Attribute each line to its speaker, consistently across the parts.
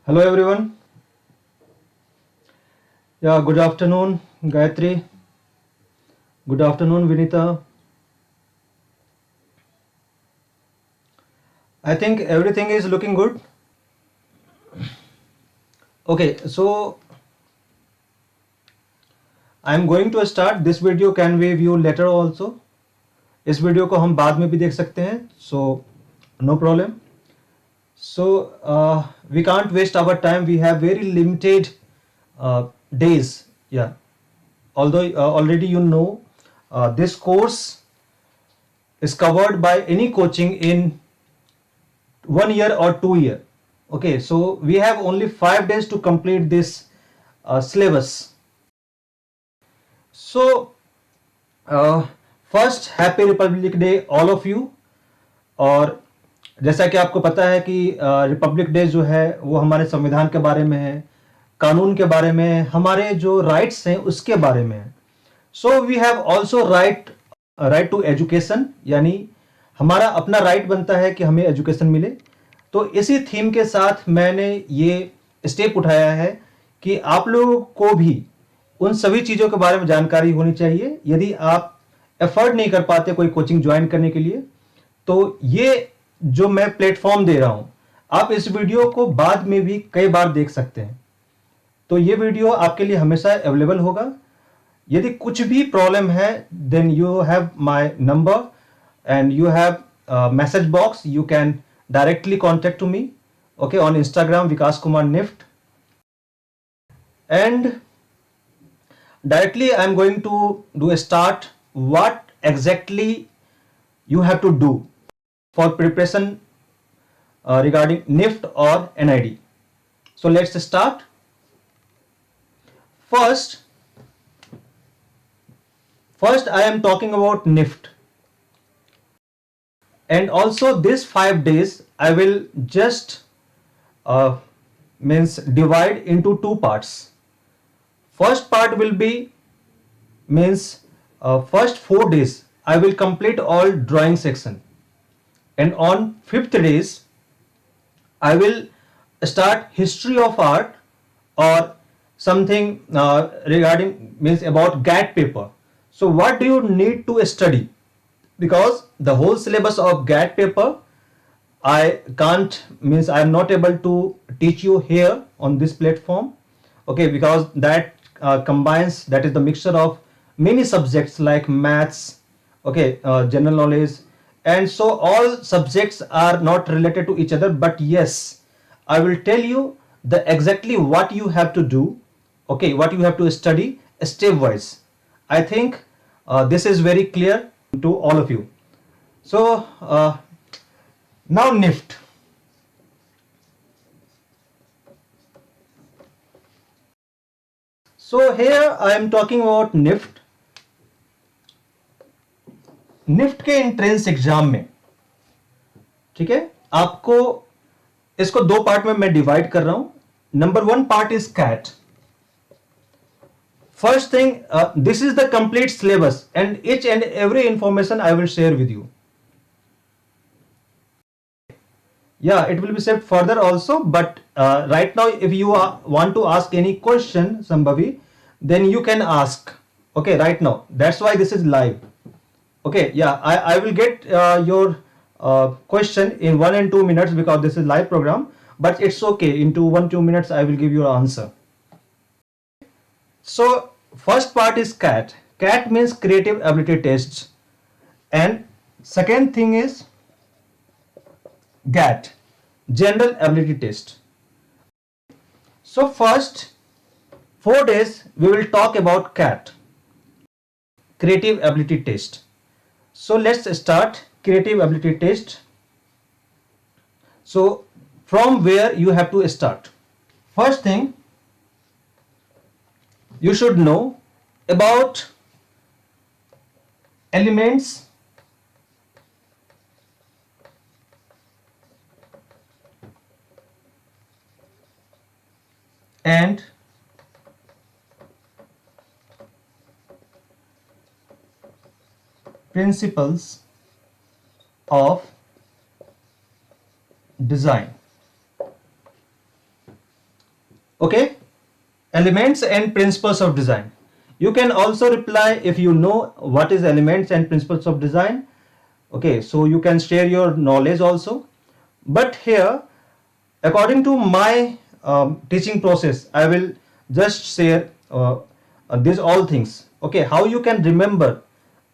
Speaker 1: Hello everyone. Yeah, good afternoon, Gayatri. Good afternoon, Vinita. I think everything is looking good. Okay, so I'm going to start. This video can be viewed later also. इस video को हम बाद में भी देख सकते हैं. So no problem. So we can't waste our time. We have very limited days. Yeah. Although already you know this course is covered by any coaching in 1 year or 2 year. Okay, so we have only 5 days to complete this syllabus. So first happy Republic day all of you. और जैसा कि आपको पता है कि Republic day जो है वो हमारे संविधान के बारे में है, कानून के बारे में, हमारे जो राइट्स हैं उसके बारे में है. So we have also right to education, यानी हमारा अपना राइट बनता है कि हमें एजुकेशन मिले. तो इसी थीम के साथ मैंने ये स्टेप उठाया है कि आप लोगों को भी उन सभी चीज़ों के बारे में जानकारी होनी चाहिए. यदि आप एफर्ट नहीं कर पाते कोई कोचिंग ज्वाइन करने के लिए, तो ये जो मैं प्लेटफॉर्म दे रहा हूं, आप इस वीडियो को बाद में भी कई बार देख सकते हैं. तो ये वीडियो आपके लिए हमेशा अवेलेबल होगा. यदि कुछ भी प्रॉब्लम है, then you have my number and you have message box. You can directly contact to me, okay, on Instagram Vikas Kumar Nift, and directly I am going to do a start what exactly you have to do for preparation regarding NIFT or NID. So let's start. First I am talking about NIFT. And also these 5 days I will just divide into 2 parts. First part will be first 4 days I will complete all drawing section, and on 5th days I will start history of art or something regarding about GAT paper. So what do you need to study? Because the whole syllabus of GAT paper I am not able to teach you here on this platform, okay, because that that is the mixture of many subjects like maths, okay, general knowledge, and so all subjects are not related to each other. But yes, I will tell you the exactly what you have to do, okay, what you have to study step wise. I think this is very clear to all of you. So now NIFT. So here I am talking about NIFT. NIFT के entrance exam में, ठीक है, आपको इसको 2 part में मैं divide कर रहा हूं. Number 1 part is cat. First thing, this is the complete syllabus and each and every information I will share with you. Yeah, it will be said further also, but right now if you want to ask any question, Sambhavi, then you can ask, okay, right now. That's why this is live. Okay, yeah, I will get your question in 1 and 2 minutes because this is live program, but it's okay, into 1-2 minutes I will give you an answer. So first part is CAT. CAT means creative ability tests, and second thing is GAT, general ability test. So first 4 days we will talk about CAT, creative ability test. So let's start creative ability test. So from where you have to start? First thing, you should know about elements and principles of design. Okay, elements and principles of design. You can also reply if you know what is elements and principles of design. Okay, so you can share your knowledge also. But here, according to my teaching process, I will just share these all things. Okay, how you can remember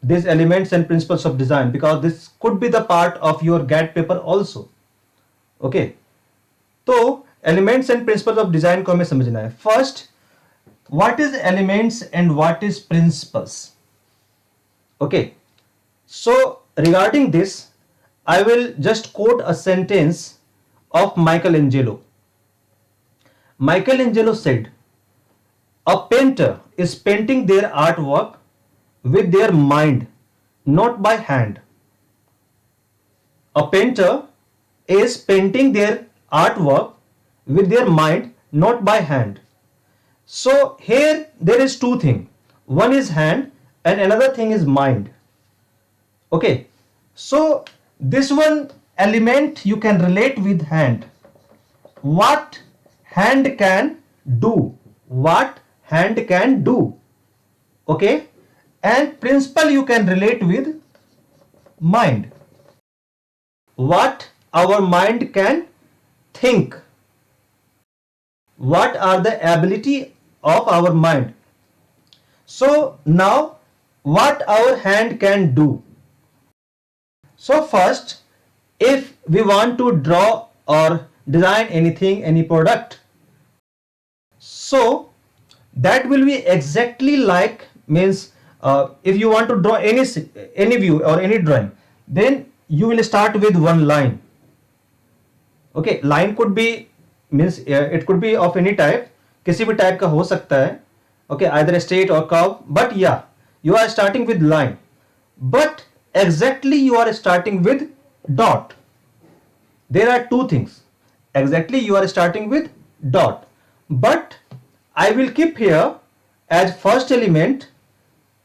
Speaker 1: these elements and principles of design, because this could be the part of your GAT paper also. Okay, तो elements and principles of design को हमें समझना है. First, what is elements and what is principles. Okay, so regarding this I will just quote a sentence of Michelangelo. Michelangelo said, "A painter is painting their artwork with their mind, not by hand." A painter is painting their artwork with their mind, not by hand. So here there is two things. One is hand and another thing is mind. Okay, so this one element you can relate with hand. What hand can do, what hand can do. Okay, and principle you can relate with mind. What our mind can think, what are the ability of our mind. So now what our hand can do. So first, if we want to draw or design anything, any product, so that will be exactly like, means if you want to draw any view or any drawing, then you will start with one line. Okay, line could be, means it could be of any type, किसी भी type का हो सकता है. Okay, either straight or curve, but yeah, you are starting with line, but exactly you are starting with dot. There are two things. Exactly you are starting with dot, but I will keep here as first element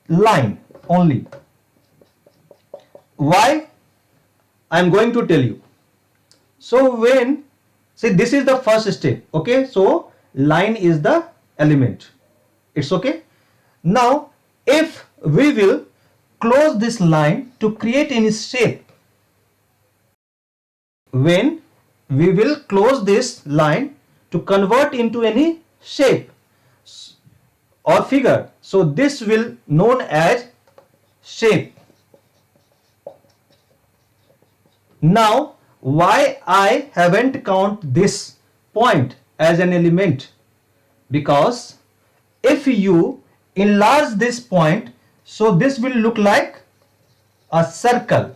Speaker 1: line only. Why? I am going to tell you. So when, see, this is the first step. Okay, so line is the element. It's okay. Now if we will close this line to create any shape, when we will close this line to convert into any shape or figure, so this will known as shape. Now why I haven't count this point as an element? Because if you enlarge this point, so this will look like a circle.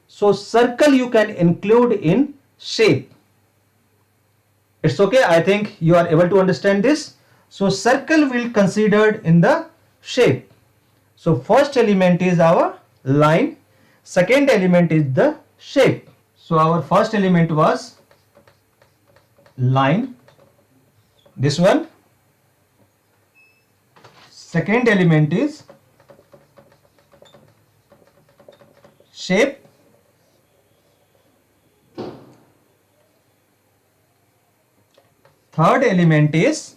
Speaker 1: So circle you can include in shape. It's okay, I think you are able to understand this. So circle will considered in the shape. So first element is our line, second element is the shape. So our first element was line, this one. Second element is shape. Third element is,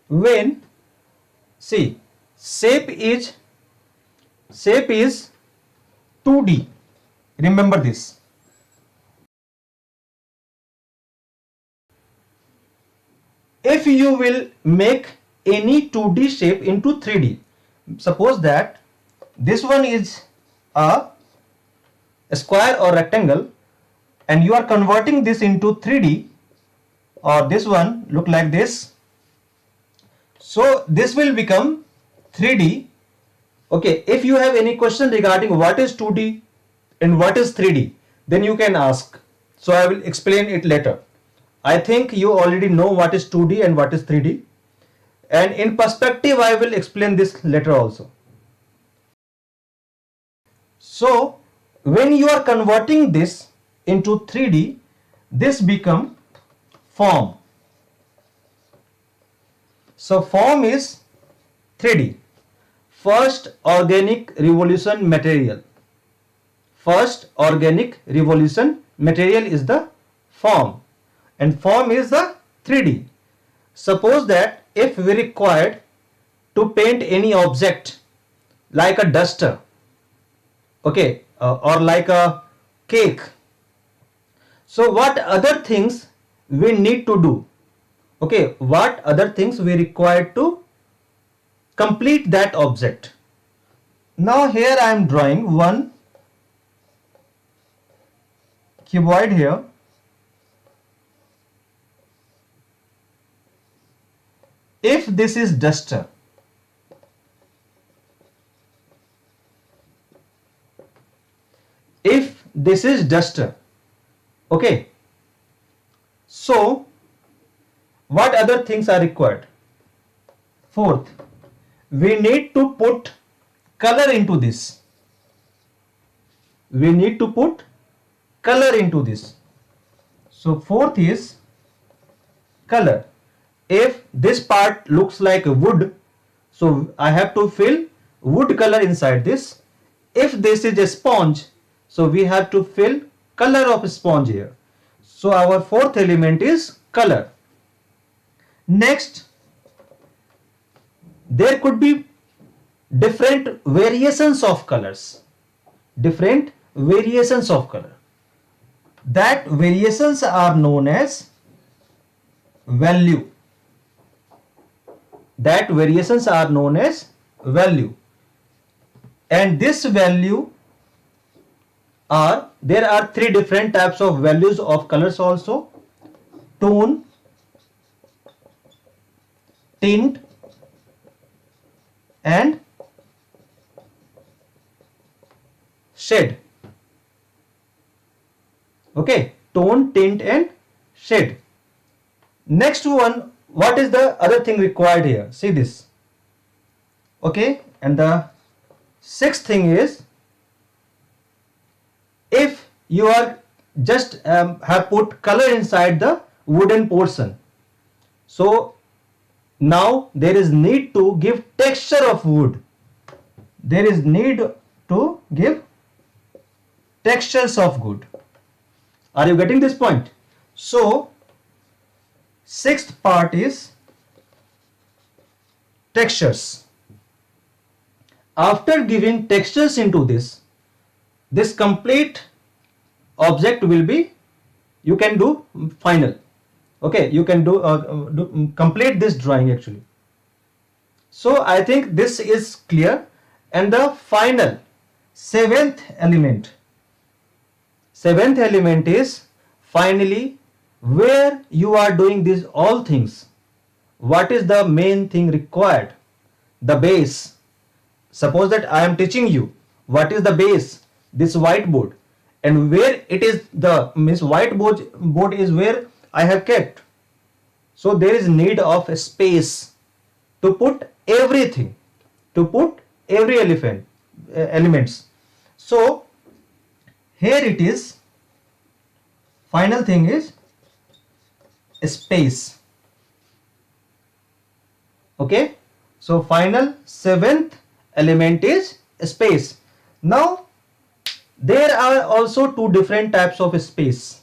Speaker 1: when, see, shape is 2D. Remember this. If you will make any 2D shape into 3D, suppose that this one is a square or rectangle and you are converting this into 3D, or this one look like this, so this will become 3D. Okay, if you have any question regarding what is 2D and what is 3D, then you can ask, so I will explain it later. I think you already know what is 2D and what is 3D, and in perspective I will explain this later also. So when you are converting this into 3D, this become form. So form is 3D. First organic revolution material. First organic revolution material is the form, and form is the 3D. suppose that if we required to paint any object like a duster, okay, or like a cake, so what other things we need to do? Okay, what other things we require to complete that object? Now here I am drawing one cuboid here. If this is duster, if this is duster, okay, so what other things are required? Fourth, we need to put color into this. We need to put color into this. So fourth is color. If this part looks like wood, so I have to fill wood color inside this. If this is a sponge, so we have to fill color of sponge here. So our fourth element is color. Next, there could be different variations of colors. Different variations of color. That variations are known as value. That variations are known as value. And this value there are three different types of values of colors also: tone, tint, and shade. Okay, tone, tint, and shade. Next one, what is the other thing required here? See this. Okay, and the sixth thing is, if you are just have put color inside the wooden portion, so now there is need to give texture of wood. There is need to give textures of wood. Are you getting this point? So sixth part is textures. After giving textures into this complete object will be, you can do final. Okay, you can do complete this drawing actually. So I think this is clear. And the final seventh element is finally where you are doing these all things. What is the main thing required? The base. Suppose that I am teaching you what is the base, this whiteboard, and where it is, the whiteboard is where I have kept. So there is need of a space to put everything, to put every elements. So here it is, final thing is space. Okay, so final seventh element is space. Now there are also two different types of space.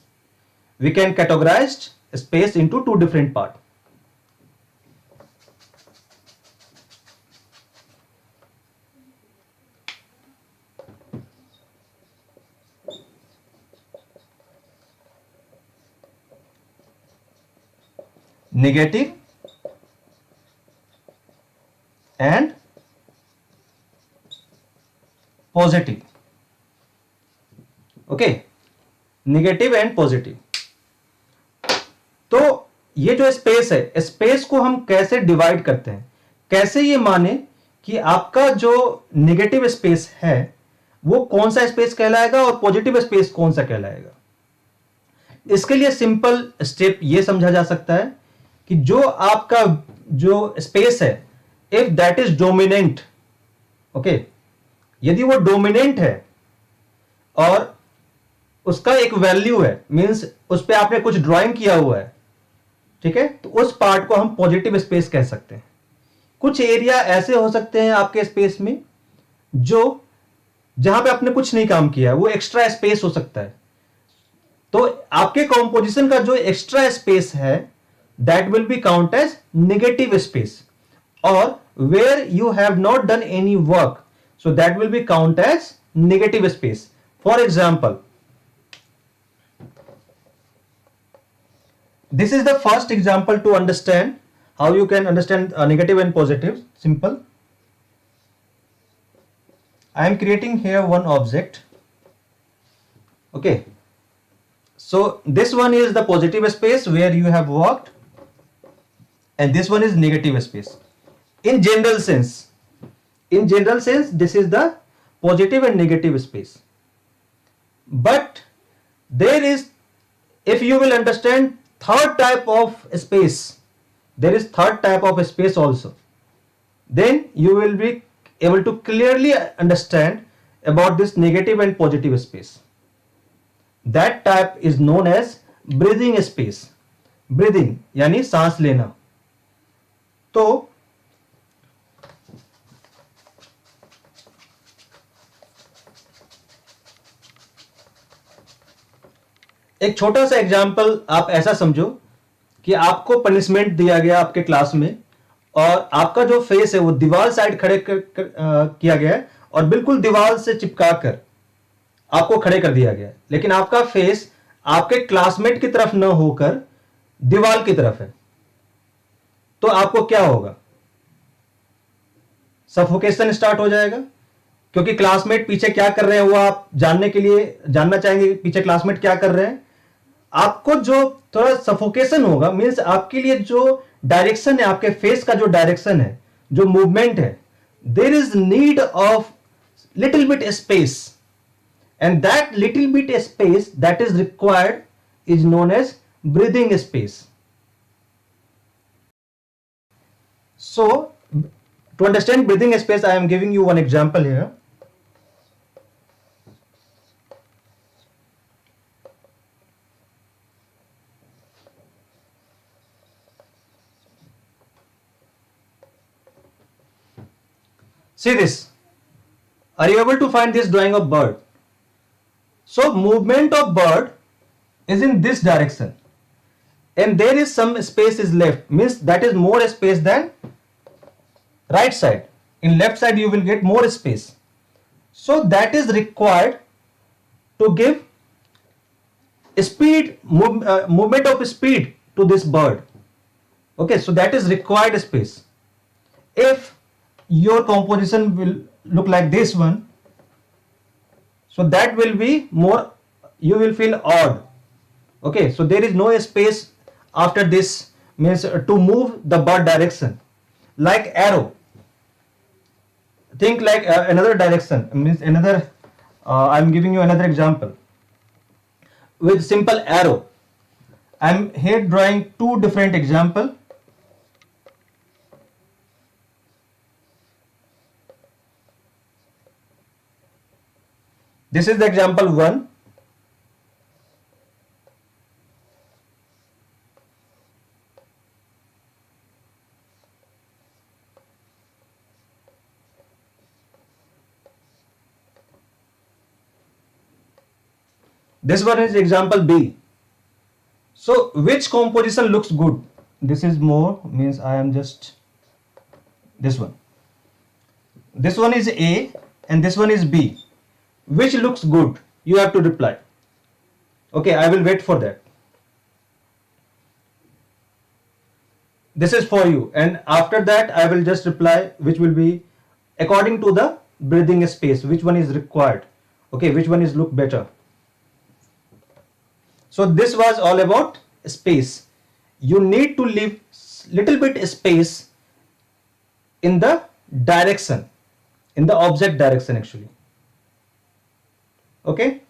Speaker 1: We can categorize space into two different parts. Negative and positive. Okay, negative and positive. तो ये जो space है, space को हम कैसे divide करते हैं, कैसे ये माने कि आपका जो नेगेटिव स्पेस है वो कौन सा स्पेस कहलाएगा और पॉजिटिव स्पेस कौन सा कहलाएगा. इसके लिए सिंपल स्टेप ये समझा जा सकता है कि जो आपका जो स्पेस है, if that is dominant, okay, यदि वो डोमिनेंट है और उसका एक वैल्यू है, मींस उस पे आपने कुछ ड्राइंग किया हुआ है, ठीक है, तो उस पार्ट को हम पॉजिटिव स्पेस कह सकते हैं. कुछ एरिया ऐसे हो सकते हैं आपके स्पेस में जो जहां पे आपने कुछ नहीं काम किया है, वो एक्स्ट्रा स्पेस हो सकता है. तो आपके कॉम्पोजिशन का जो एक्स्ट्रा स्पेस है that will be count as negative space, or where you have not done any work, so that will be count as negative space. For example, this is the first example to understand how you can understand negative and positive. Simple. I am creating here one object. Okay. So this one is the positive space where you have worked, and this one is negative space. In general sense, this is the positive and negative space. But there is, if you will understand third type of space, there is third type of space also, then you will be able to clearly understand about this negative and positive space. That type is known as breathing space. Breathing यानी सांस लेना. तो एक छोटा सा example आप ऐसा समझो कि आपको पनिशमेंट दिया गया आपके क्लास में, और आपका जो फेस है वो दीवार साइड खड़े किया गया है, और बिल्कुल दीवार से चिपका कर आपको खड़े कर दिया गया है, लेकिन आपका फेस आपके क्लासमेट की तरफ न होकर दीवार की तरफ है. तो आपको क्या होगा? सफोकेशन स्टार्ट हो जाएगा, क्योंकि क्लासमेट पीछे क्या कर रहे हैं वो आप जानने के लिए जानना चाहेंगे पीछे क्लासमेट क्या कर रहे हैं. आपको जो थोड़ा सफोकेशन होगा, मींस आपके लिए जो डायरेक्शन है, आपके फेस का जो डायरेक्शन है, जो मूवमेंट है, there is need of little bit space, and that little bit space that is required is known as breathing space. So to understand breathing space, I am giving you one example here. See this. Are you able to find this drawing of bird? So movement of bird is in this direction, and there is some space is left, means that is more space than right side. In left side you will get more space. So that is required to give speed, movement of speed to this bird. Okay, so that is required space. If your composition will look like this one, so that will be more, you will feel odd. Okay, so there is no space after this, means to move the bird direction. Like arrow, think like another direction, means another, I am giving you another example. With simple arrow, I am here drawing two different examples. This is the example 1. This one is example B. So which composition looks good? This is more, means I am just this one. This one is A and this one is B. Which looks good? You have to reply. Okay, I will wait for that. This is for you, and after that I will just reply which will be according to the breathing space, which one is required. Okay, which one is look better. So this was all about space. You need to leave little bit space in the direction, in the object direction actually. Okay.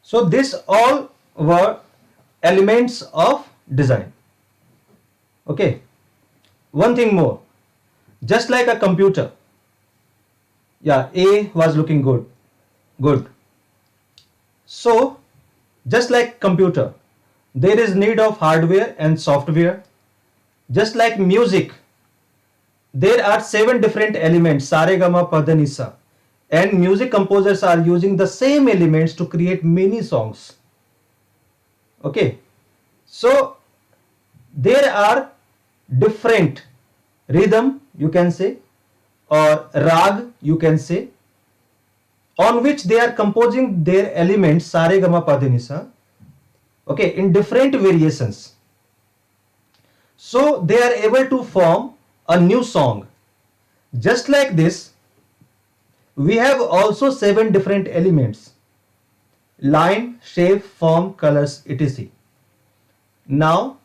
Speaker 1: So this all were elements of design. Okay. One thing more, just like a computer. Yeah, A was looking good. Good. So just like computer, there is need of hardware and software. Just like music, there are 7 different elements, sa re ga ma pa dha ni sa. and music composers are using the same elements to create many songs. Okay, so there are different rhythm, you can say, or rag, you can say, on which they are composing their elements sa re ga ma pa de ni sa, okay, in different variations. So they are able to form a new song. Just like this, we have also 7 different elements: line, shape, form, colors, etc. Now,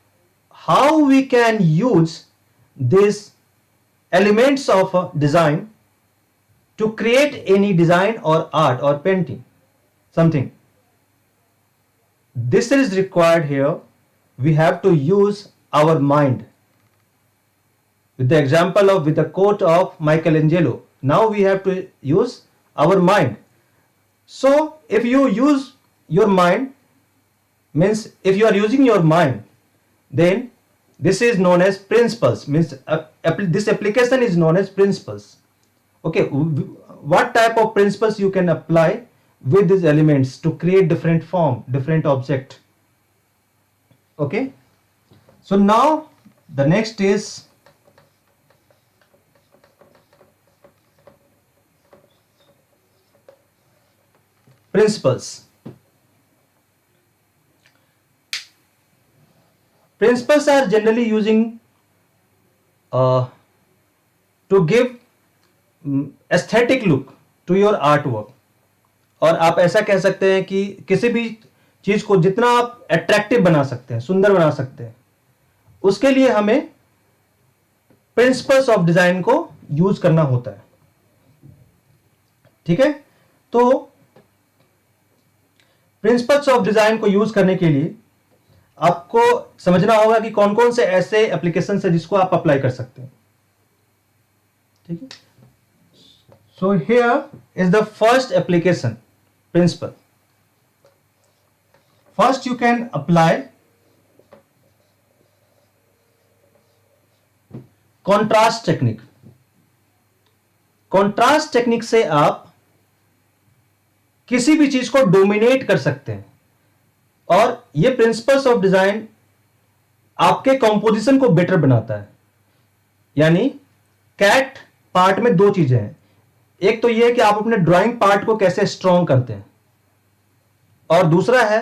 Speaker 1: how we can use these elements of a design to create any design or art or painting, something? This is required here. We have to use our mind. With the example of, with the quote of Michelangelo, now we have to use our mind. So if you use your mind, means if you are using your mind, then this is known as principles, means this application is known as principles. Okay, what type of principles you can apply with these elements to create different form, different object? Okay, so now the next is principles. Principles are generally using to give aesthetic look to your artwork. और आप ऐसा कह सकते हैं कि किसी भी चीज को जितना आप अट्रैक्टिव बना सकते हैं, सुंदर बना सकते हैं, उसके लिए हमें प्रिंसिपल्स ऑफ डिजाइन को यूज करना होता है. ठीक है, तो प्रिंसिपल्स ऑफ डिजाइन को यूज करने के लिए आपको समझना होगा कि कौन कौन से ऐसे एप्लीकेशन है जिसको आप अप्लाई कर सकते हैं. ठीक है, so here is the first application principle. First you can apply contrast technique. Contrast technique से आप किसी भी चीज को डोमिनेट कर सकते हैं, और ये प्रिंसिपल्स ऑफ डिजाइन आपके कंपोजिशन को बेटर बनाता है. यानी कैट पार्ट में 2 चीजें हैं. एक तो ये है कि आप अपने ड्राइंग पार्ट को कैसे स्ट्रॉन्ग करते हैं, और दूसरा है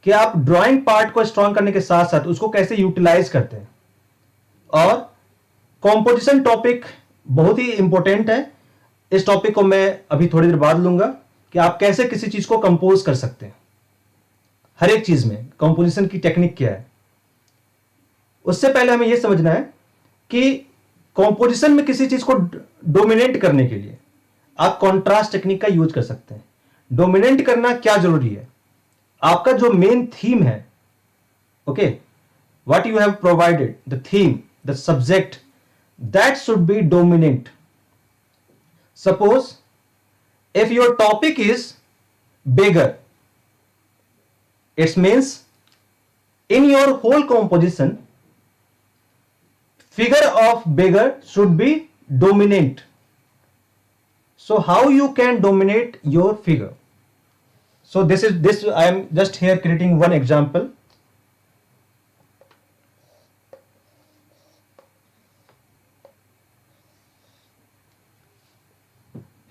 Speaker 1: कि आप ड्राइंग पार्ट को स्ट्रॉन्ग करने के साथ साथ उसको कैसे यूटिलाइज करते हैं. और कंपोजिशन टॉपिक बहुत ही इंपॉर्टेंट है. इस टॉपिक को मैं अभी थोड़ी देर बाद लूंगा कि आप कैसे किसी चीज को कंपोज कर सकते हैं. हर एक चीज में कंपोजिशन की टेक्निक क्या है. उससे पहले हमें यह समझना है कि कंपोजिशन में किसी चीज को डोमिनेट करने के लिए आप कॉन्ट्रास्ट टेक्निक का यूज कर सकते हैं. डोमिनेट करना क्या जरूरी है? आपका जो मेन थीम है, okay, what you have provided, the theme, the subject, that should be dominant. Suppose if your topic is beggar, it means in your whole composition figure of beggar should be dominant. So how you can dominate your figure? So this I am just here creating one example.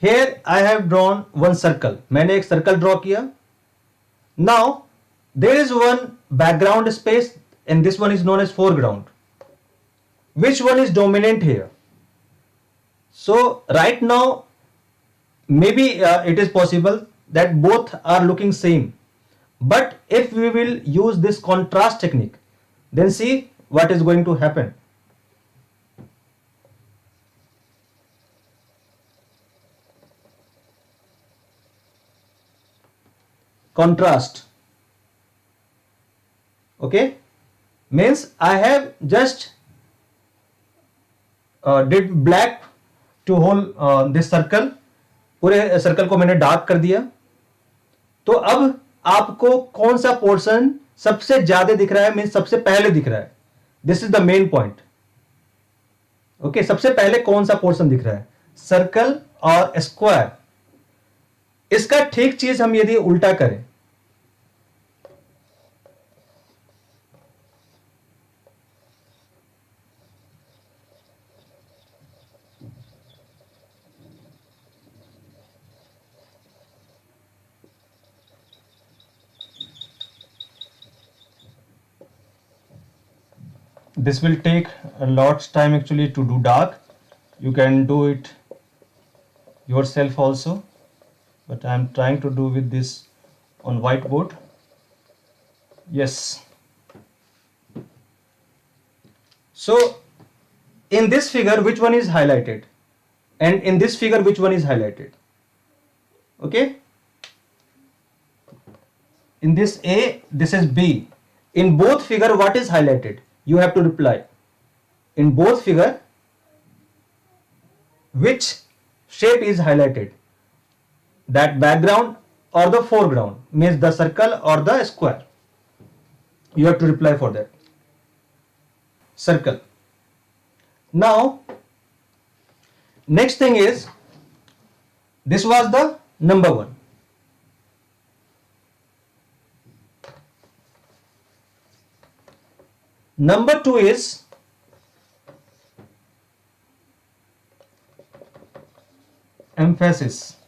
Speaker 1: Here I have drawn one circle. मैंने एक circle draw किया. Now there is one background space and this one is known as foreground. Which one is dominant here? So right now maybe it is possible that both are looking same, but if we will use this contrast technique, then see what is going to happen. Contrast, okay, means I have just did black to whole this circle. पूरे circle को मैंने dark कर दिया. तो अब आपको कौन सा पोर्शन सबसे ज्यादा दिख रहा है, मीन्स सबसे पहले दिख रहा है. This is the main point. Okay, सबसे पहले कौन सा पोर्शन दिख रहा है, सर्कल और स्क्वायर. इसका ठीक चीज हम यदि उल्टा करें, this will take a lot time actually to do dark. You can do it yourself also, but I am trying to do with this on whiteboard. Yes. So in this figure, which one is highlighted, and in this figure, which one is highlighted? Okay, in this A, this is B. In both figure, what is highlighted? You have to reply. In both figure, which shape is highlighted? That background or the foreground, means the circle or the square. You have to reply for that. Circle. Now next thing is, this was the number one. Number two is emphasis.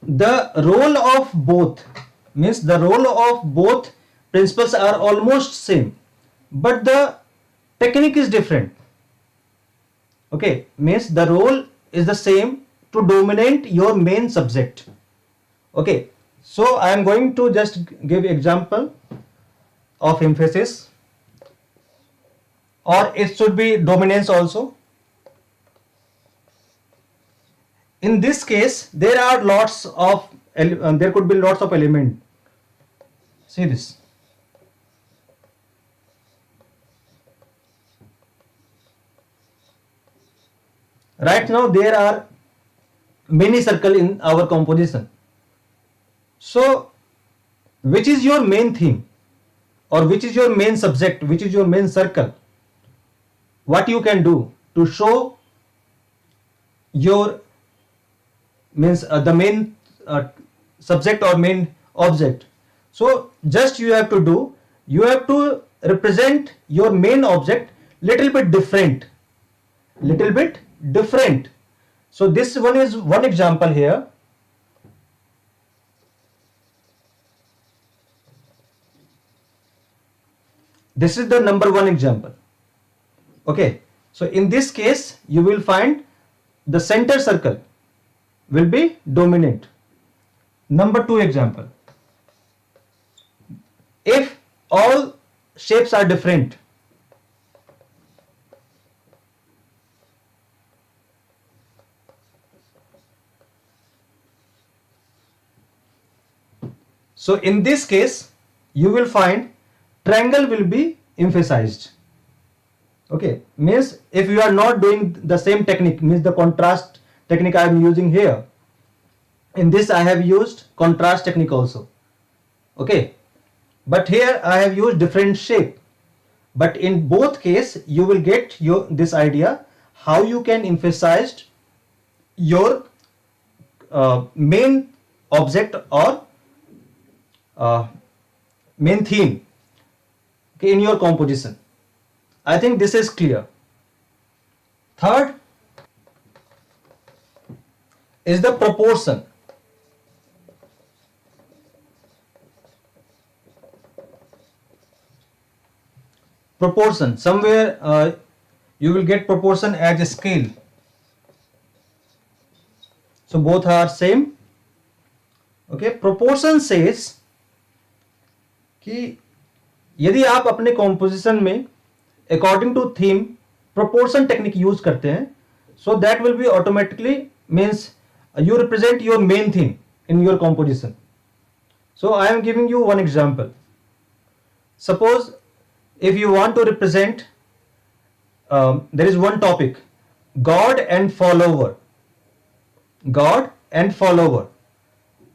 Speaker 1: The role of both, means the role of both principles are almost same, but the technique is different. Okay, means the role is the same to dominate your main subject. Okay, so I am going to just give example of emphasis, or it should be dominance also. In this case, there are lots of there could be lots of element. See this. Right now there are many circle in our composition. So which is your main theme, or which is your main subject, which is your main circle? What you can do to show your means the main subject or main object? So just you have to do, you have to represent your main object little bit different. So this one is one example here. This is the number one example. Okay, so in this case you will find the center circle will be dominant. Number two example, if all shapes are different, so in this case you will find triangle will be emphasized. Okay, means if you are not doing the same technique, means the contrast technique I am using here, in this I have used contrast technique also. Okay, but here I have used different shape, but in both case you will get this idea how you can emphasize your main object or main theme, okay, in your composition. I think this is clear. Third is the proportion. Proportion, somewhere you will get proportion as a scale. So both are same. Okay, proportion says कि यदि आप अपने composition में according to theme proportion technique use करते हैं, so that will be automatically means you represent your main theme in your composition. So I am giving you one example. Suppose if you want to represent there is one topic, God and follower.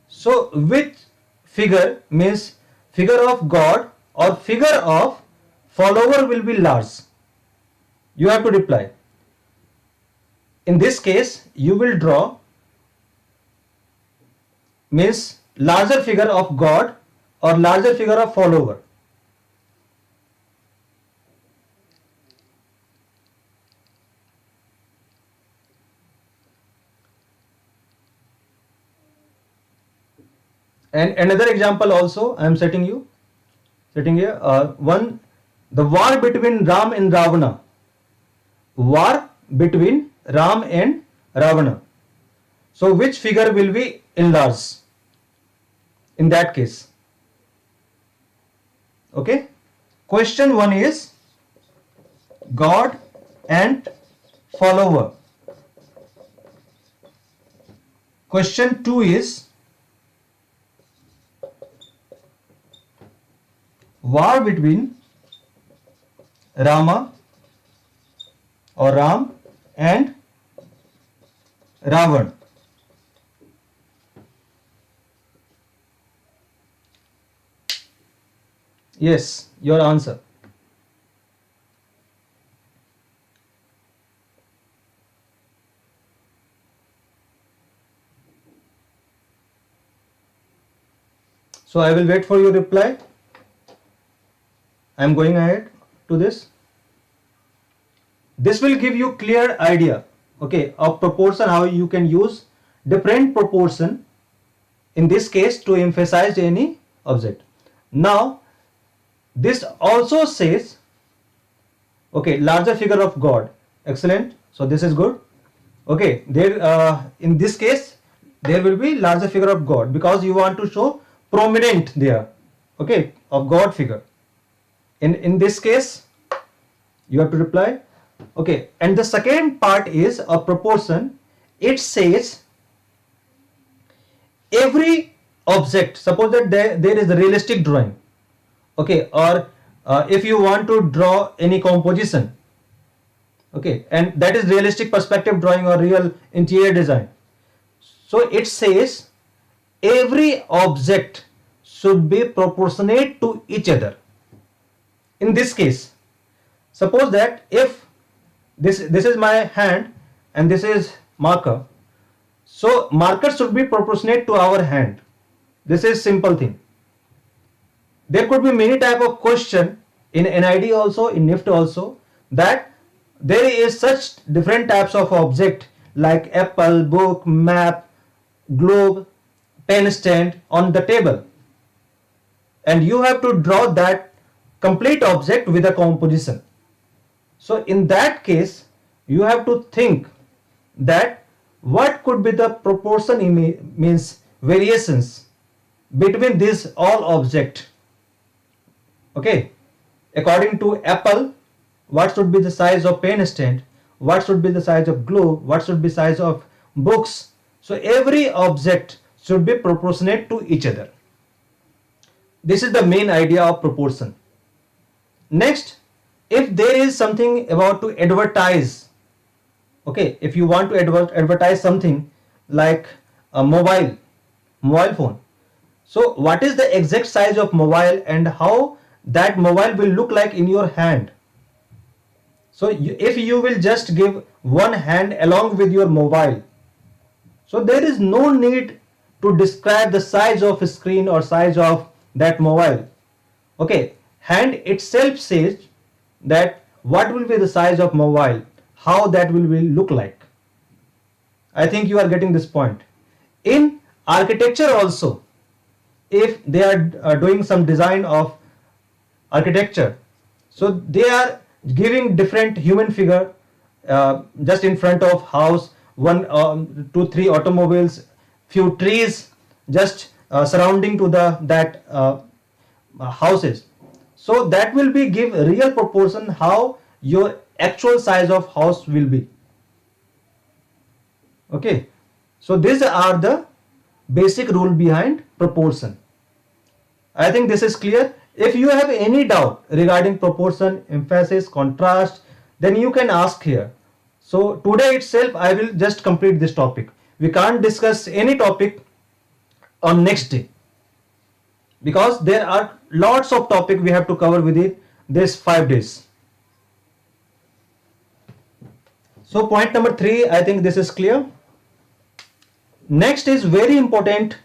Speaker 1: So which figure, means figure of God or figure of follower will be large? You have to reply. In this case, you will draw means larger figure of God or larger figure of follower. And another example also I am setting here. One, the war between Ram and Ravana. War between Ram and Ravana. So which figure will be enlarged in that case? Okay. Question 1 is God and follower. Question 2 is war between Rama or Ram and Ravan. Yes, your answer. So I will wait for your reply. I am going ahead to this. This will give you clear idea, okay, of proportion, how you can use different proportion in this case to emphasize any object. Now this also says, okay, larger figure of God. Excellent. So this is good. Okay, there in this case there will be larger figure of God because you want to show prominent there, okay, of God figure. In this case you have to reply. Okay, and the second part is a proportion. It says every object, suppose that there is a realistic drawing, okay, or if you want to draw any composition, okay, and that is realistic perspective drawing or real interior design. So it says every object should be proportionate to each other. In this case, suppose that if this is my hand and this is marker, so marker should be proportionate to our hand. This is simple thing. There could be many type of question in NID also, in NIFT also, that there is such different types of object like apple, book, map, globe, pen stand on the table, and you have to draw that complete object with a composition. So in that case you have to think that what could be the proportion means variations between these all object. Okay, according to apple, what should be the size of pen stand, what should be the size of globe, what should be size of books. So every object should be proportionate to each other. This is the main idea of proportion. Next, if there is something about to advertise, okay, if you want to advertise something like a mobile phone, so what is the exact size of mobile and how that mobile will look like in your hand. So if you will just give one hand along with your mobile, so there is no need to describe the size of screen or size of that mobile. Okay, hand itself says that what will be the size of mobile, how that will look like. I think you are getting this point. In architecture also, if they are doing some design of architecture, so they are giving different human figure just in front of house, one, two, three automobiles, few trees just surrounding to that houses. So that will be give real proportion how your actual size of house will be. Okay, so these are the basic rule behind proportion. I think this is clear. If you have any doubt regarding proportion, emphasis, contrast, then you can ask here. So today itself I will just complete this topic. We can't discuss any topic on next day because there are lots of topic we have to cover within this 5 days. So point number 3, I think this is clear. Next is very important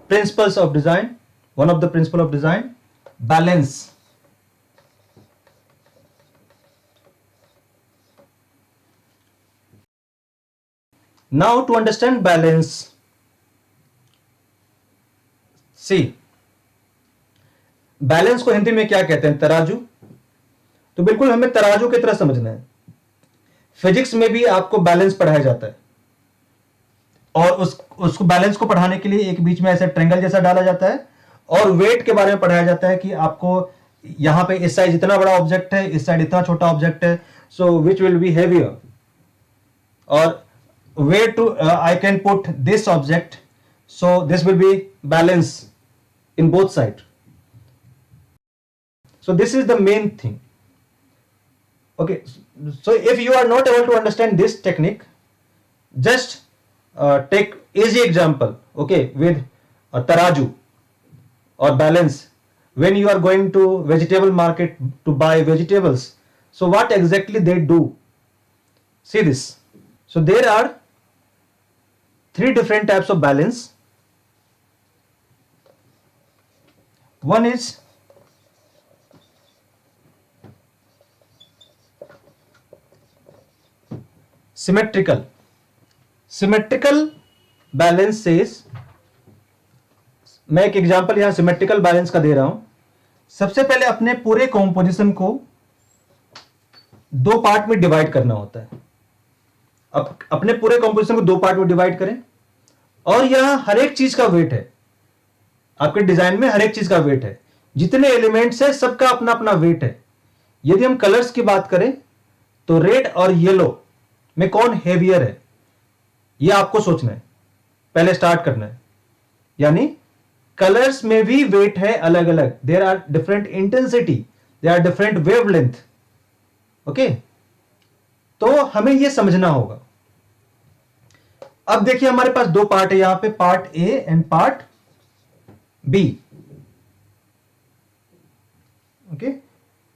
Speaker 1: principles of design. One of the principle of design, balance. Now to understand balance, see, balance को हिंदी में क्या कहते हैं? तराजू। तो बिल्कुल हमें तराजू की तरह समझना है। फिजिक्स में भी आपको बैलेंस पढ़ाया जाता है, और उसको बैलेंस को पढ़ाने के लिए एक बीच में ऐसा ट्रायंगल जैसा डाला जाता है, और वेट के बारे में पढ़ाया जाता है कि आपको यहां पे इस साइड इतना बड़ा ऑब्जेक्ट है, इस साइड इतना छोटा ऑब्जेक्ट है, सो विच विल बी हेवियर, और where to I can put this object, so this will be balance in both sides. So this is the main thing. Okay, so if you are not able to understand this technique, just take easy example, okay, with a taraju or balance. When you are going to vegetable market to buy vegetables, so what exactly they do? See this. So there are 3 different types of balance. One is symmetrical. Symmetrical balance says, मैं एक example यहां symmetrical balance का दे रहा हूं। सबसे पहले अपने पूरे कॉम्पोजिशन को 2 पार्ट में डिवाइड करना होता है। अब अपने पूरे कंपोजिशन को 2 पार्ट में डिवाइड करें, और यहां हर एक चीज का वेट है। आपके डिजाइन में हर एक चीज का वेट है, जितने एलिमेंट्स है सबका अपना अपना वेट है। यदि हम कलर्स की बात करें तो रेड और येलो में कौन हेवियर है, यह आपको सोचना है, पहले स्टार्ट करना है। यानी कलर्स में भी वेट है अलग अलग, there are different intensity, there are different wavelength. Okay, तो हमें यह समझना होगा। अब देखिए हमारे पास 2 पार्ट है यहां पे, part A and part B. Okay,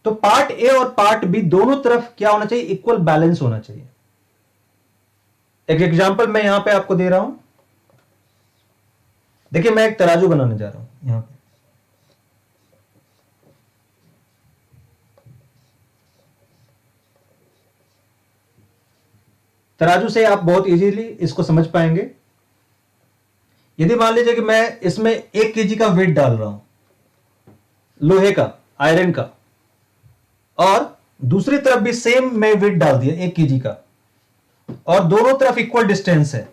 Speaker 1: तो पार्ट ए और पार्ट बी दोनों तरफ क्या होना चाहिए? इक्वल बैलेंस होना चाहिए। एक एग्जांपल मैं यहां पे आपको दे रहा हूं। देखिए मैं एक तराजू बनाने जा रहा हूं यहां पे। तराजू से आप बहुत इजीली इसको समझ पाएंगे। यदि मान लीजिए कि मैं इसमें 1 केजी का वेट डाल रहा हूं, लोहे का, आयरन का, और दूसरी तरफ भी सेम मैं वेट डाल दिया 1 केजी का, और दोनों तरफ इक्वल डिस्टेंस है,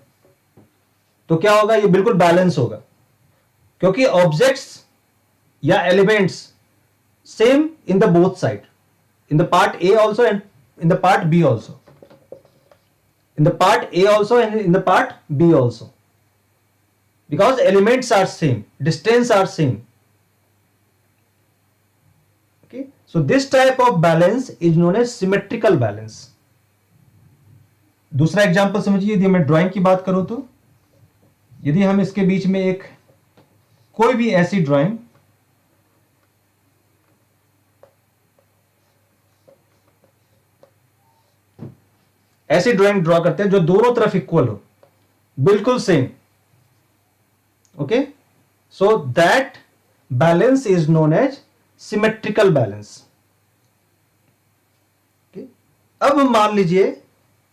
Speaker 1: तो क्या होगा? ये बिल्कुल बैलेंस होगा, क्योंकि ऑब्जेक्ट्स या elements same in the both side, in the part A also and in the part B also, in the part A also and in the part B also, because elements are same, distance are same. Okay, so this type of balance is known as symmetrical balance. दूसरा example समझिए। यदि मैं drawing की बात करूं तो यदि हम इसके बीच में एक कोई भी ऐसी ड्राइंग, ऐसी ड्राइंग ड्रॉ करते हैं जो दोनों तरफ इक्वल हो, बिल्कुल same. Okay, so that balance is known as symmetrical balance. अब मान लीजिए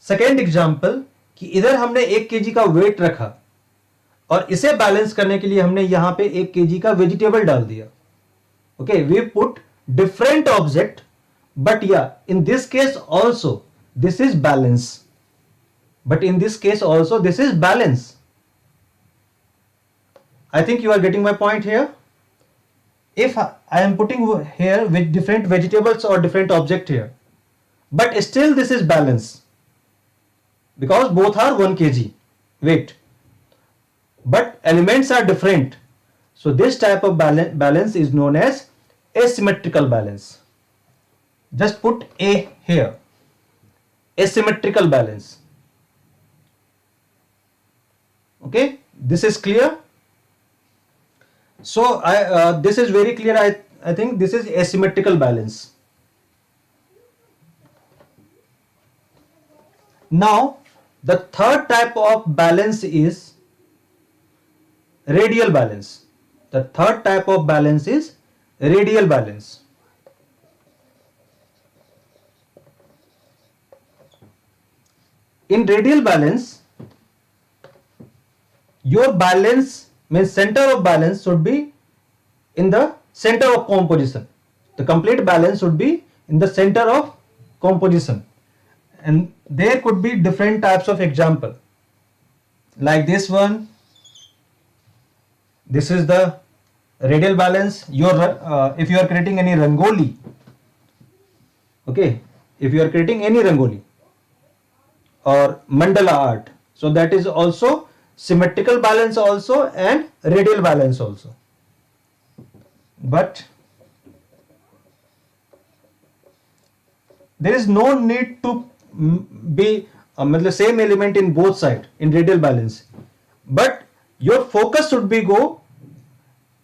Speaker 1: सेकेंड एग्जांपल कि इधर हमने 1 केजी का वेट रखा, और इसे बैलेंस करने के लिए हमने यहां पे 1 केजी का वेजिटेबल डाल दिया। Okay, we put different object, but yeah in this case also this is balance, but in this case also this is balance. I think you are getting my point here. If I am putting here with different vegetables or different object here, but still this is balance, because both are 1 kg weight, but elements are different, so this type of balance is known as asymmetrical balance. Just put A here, asymmetrical balance. Okay, this is clear. So this is very clear. I think this is asymmetrical balance. Now, the third type of balance is radial balance. The third type of balance is radial balance. In radial balance, your balance means center of balance should be in the center of composition. The complete balance should be in the center of composition. And there could be different types of example. Like this one, this is the radial balance. If you are creating any rangoli, okay, if you are creating any rangoli or mandala art, so that is also symmetrical balance also and radial balance also. But there is no need to be the same element in both sides in radial balance, but your focus should be go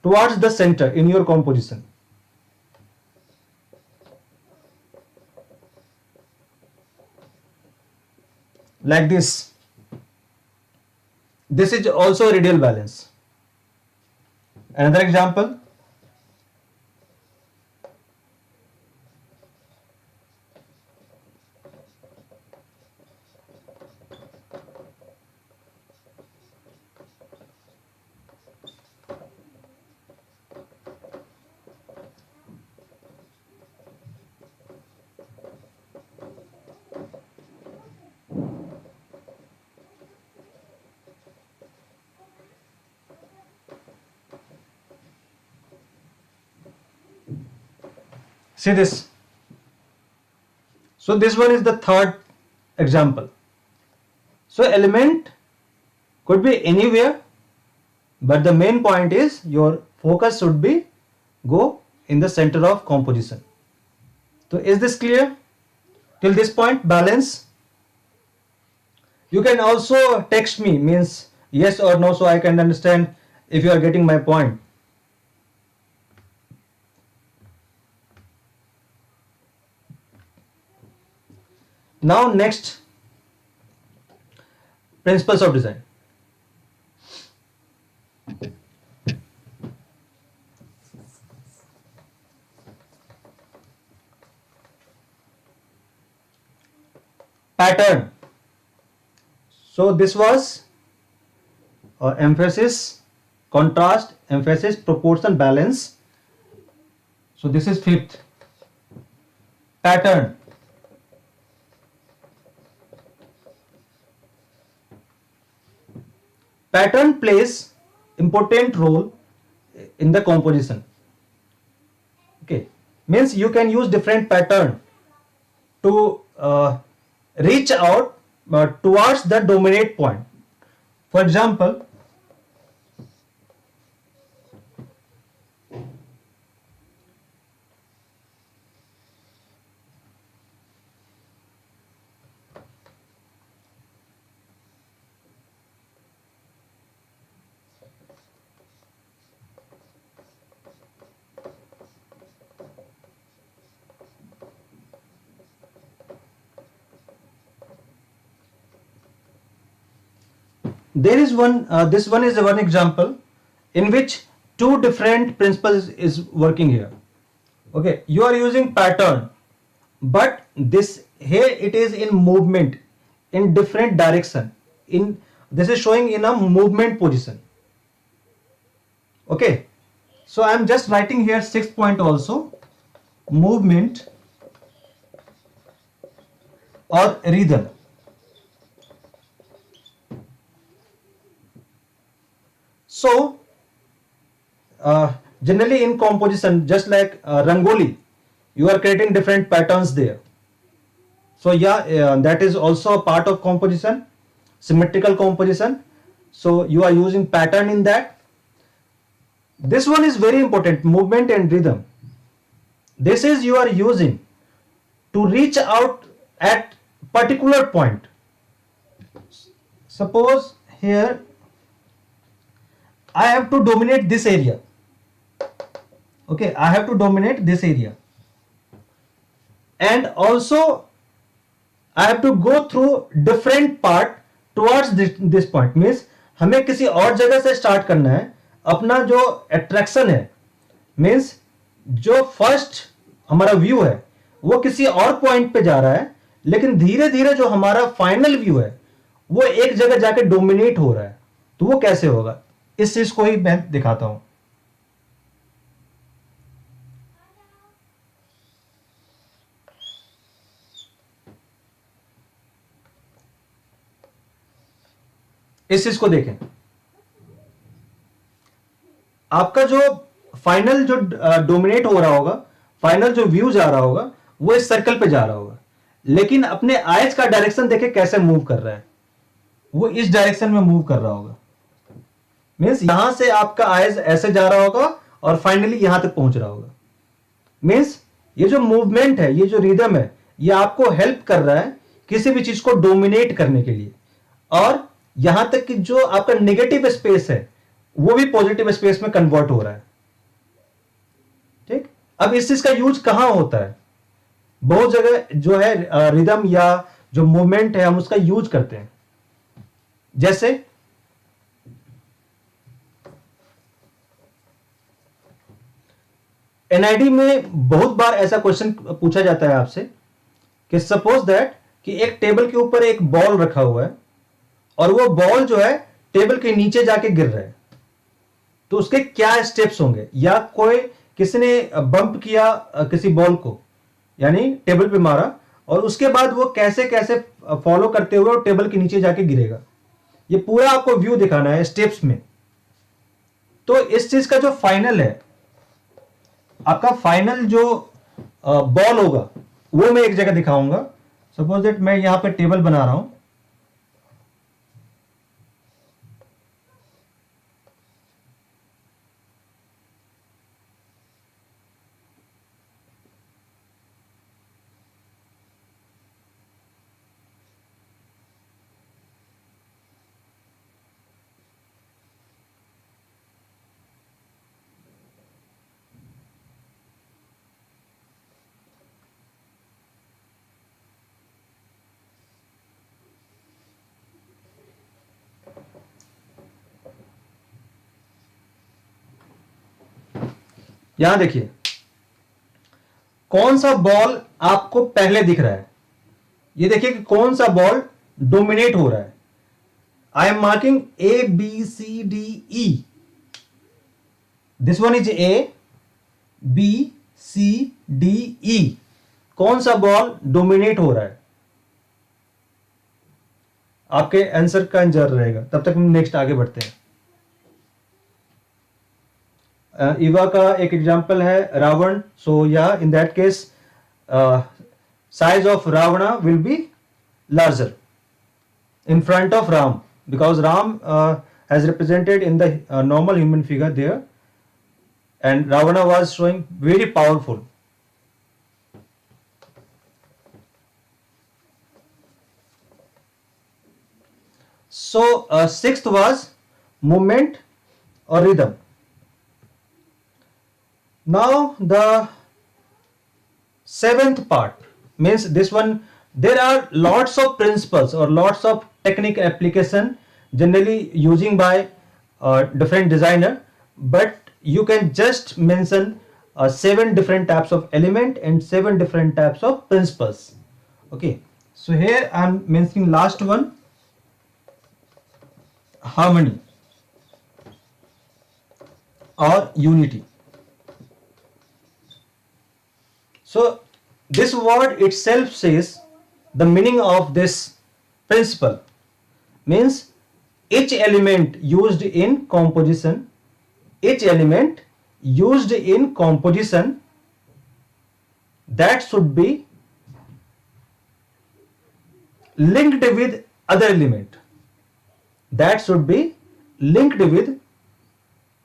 Speaker 1: towards the center in your composition. Like this. This is also radial balance. Another example. See this. So this one is the third example. So element could be anywhere, but the main point is your focus should be go in the center of composition. So is this clear till this point? Balance. You can also text me, means yes or no, so I can understand if you are getting my point. Now next, principles of design. Pattern. So this was emphasis, contrast, emphasis, proportion, balance. So this is fifth. Pattern. Pattern plays important role in the composition. Okay, means you can use different pattern to reach out towards the dominate point. For example, there is one, this one is one example in which two different principles is working here. Okay, you are using pattern, but this here it is in movement in different direction. In this is showing in a movement position. Okay, so I am just writing here 6th point also, movement or rhythm. So generally in composition, just like rangoli, you are creating different patterns there. So yeah, that is also a part of composition, symmetrical composition. So you are using pattern in that. This one is very important, movement and rhythm. This is you are using to reach out at particular point. Suppose here I have to dominate this area. Okay, I have to dominate this area. And also I have to go through different part towards this point, means हमें किसी और जगह से start करना है। अपना जो attraction है, मीन्स जो फर्स्ट हमारा व्यू है वो किसी और पॉइंट पे जा रहा है, लेकिन धीरे धीरे जो हमारा फाइनल व्यू है वो एक जगह जाके डोमिनेट हो रहा है। तो वो कैसे होगा, इस चीज को ही मैं दिखाता हूं। इस चीज को देखें, आपका जो फाइनल जो डोमिनेट हो रहा होगा, फाइनल जो व्यू जा रहा होगा वो इस सर्कल पे जा रहा होगा, लेकिन अपने आइज का डायरेक्शन देखे कैसे मूव कर रहा है, वो इस डायरेक्शन में मूव कर रहा होगा। मीन्स यहां से आपका आइज ऐसे जा रहा होगा और फाइनली यहां तक पहुंच रहा होगा। मीन्स ये जो मूवमेंट है, ये जो रिदम है, ये आपको हेल्प कर रहा है किसी भी चीज को डोमिनेट करने के लिए। और यहां तक कि जो आपका नेगेटिव स्पेस है वो भी पॉजिटिव स्पेस में कन्वर्ट हो रहा है। ठीक, अब इस चीज का यूज कहां होता है? बहुत जगह जो है रिदम या जो मूवमेंट है हम उसका यूज करते हैं। जैसे एनआईडी में बहुत बार ऐसा क्वेश्चन पूछा जाता है आपसे कि सपोज दैट कि एक टेबल के ऊपर एक बॉल रखा हुआ है और वो बॉल जो है टेबल के नीचे जाके गिर रहा है, तो उसके क्या स्टेप्स होंगे? या कोई किसी ने बंप किया किसी बॉल को, यानी टेबल पे मारा, और उसके बाद वो कैसे कैसे फॉलो करते हुए वो टेबल के नीचे जाके गिरेगा। ये पूरा आपको व्यू दिखाना है स्टेप्स में। तो इस चीज का जो फाइनल है, आपका फाइनल जो बॉल होगा वो मैं एक जगह दिखाऊंगा। सपोज दैट मैं यहां पे टेबल बना रहा हूं, यहां देखिए कौन सा बॉल आपको पहले दिख रहा है। ये देखिए कि कौन सा बॉल डोमिनेट हो रहा है। I am marking A B C D E, this one is A B C D E. कौन सा बॉल डोमिनेट हो रहा है? आपके आंसर का इंतजार रहेगा, तब तक हम नेक्स्ट आगे बढ़ते हैं। इवा का एक एग्जांपल है Ravan. So yeah in that case size of Ravana will be larger in front of Ram, because Ram has represented in the normal human figure there, and Ravana was showing very powerful. So sixth was movement or rhythm. Now the seventh part means this one. There are lots of principles or lots of technique application generally using by different designer, but you can just mention 7 different types of element and 7 different types of principles. Okay, so here I am mentioning last one, harmony or unity. So this word itself says the meaning of this principle, means each element used in composition, that should be linked with other element,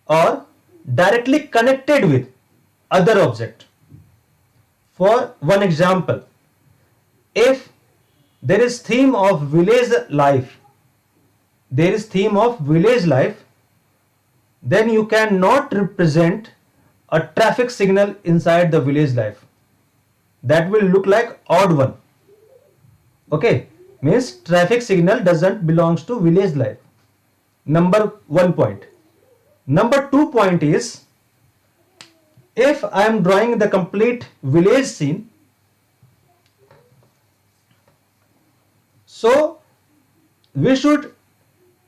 Speaker 1: or directly connected with other object. For one example, if there is theme of village life, then you cannot represent a traffic signal inside the village life. That will look like odd one. Okay, means traffic signal doesn't belongs to village life. Number 1 point. Number 2 point is, if I am drawing the complete village scene, so we should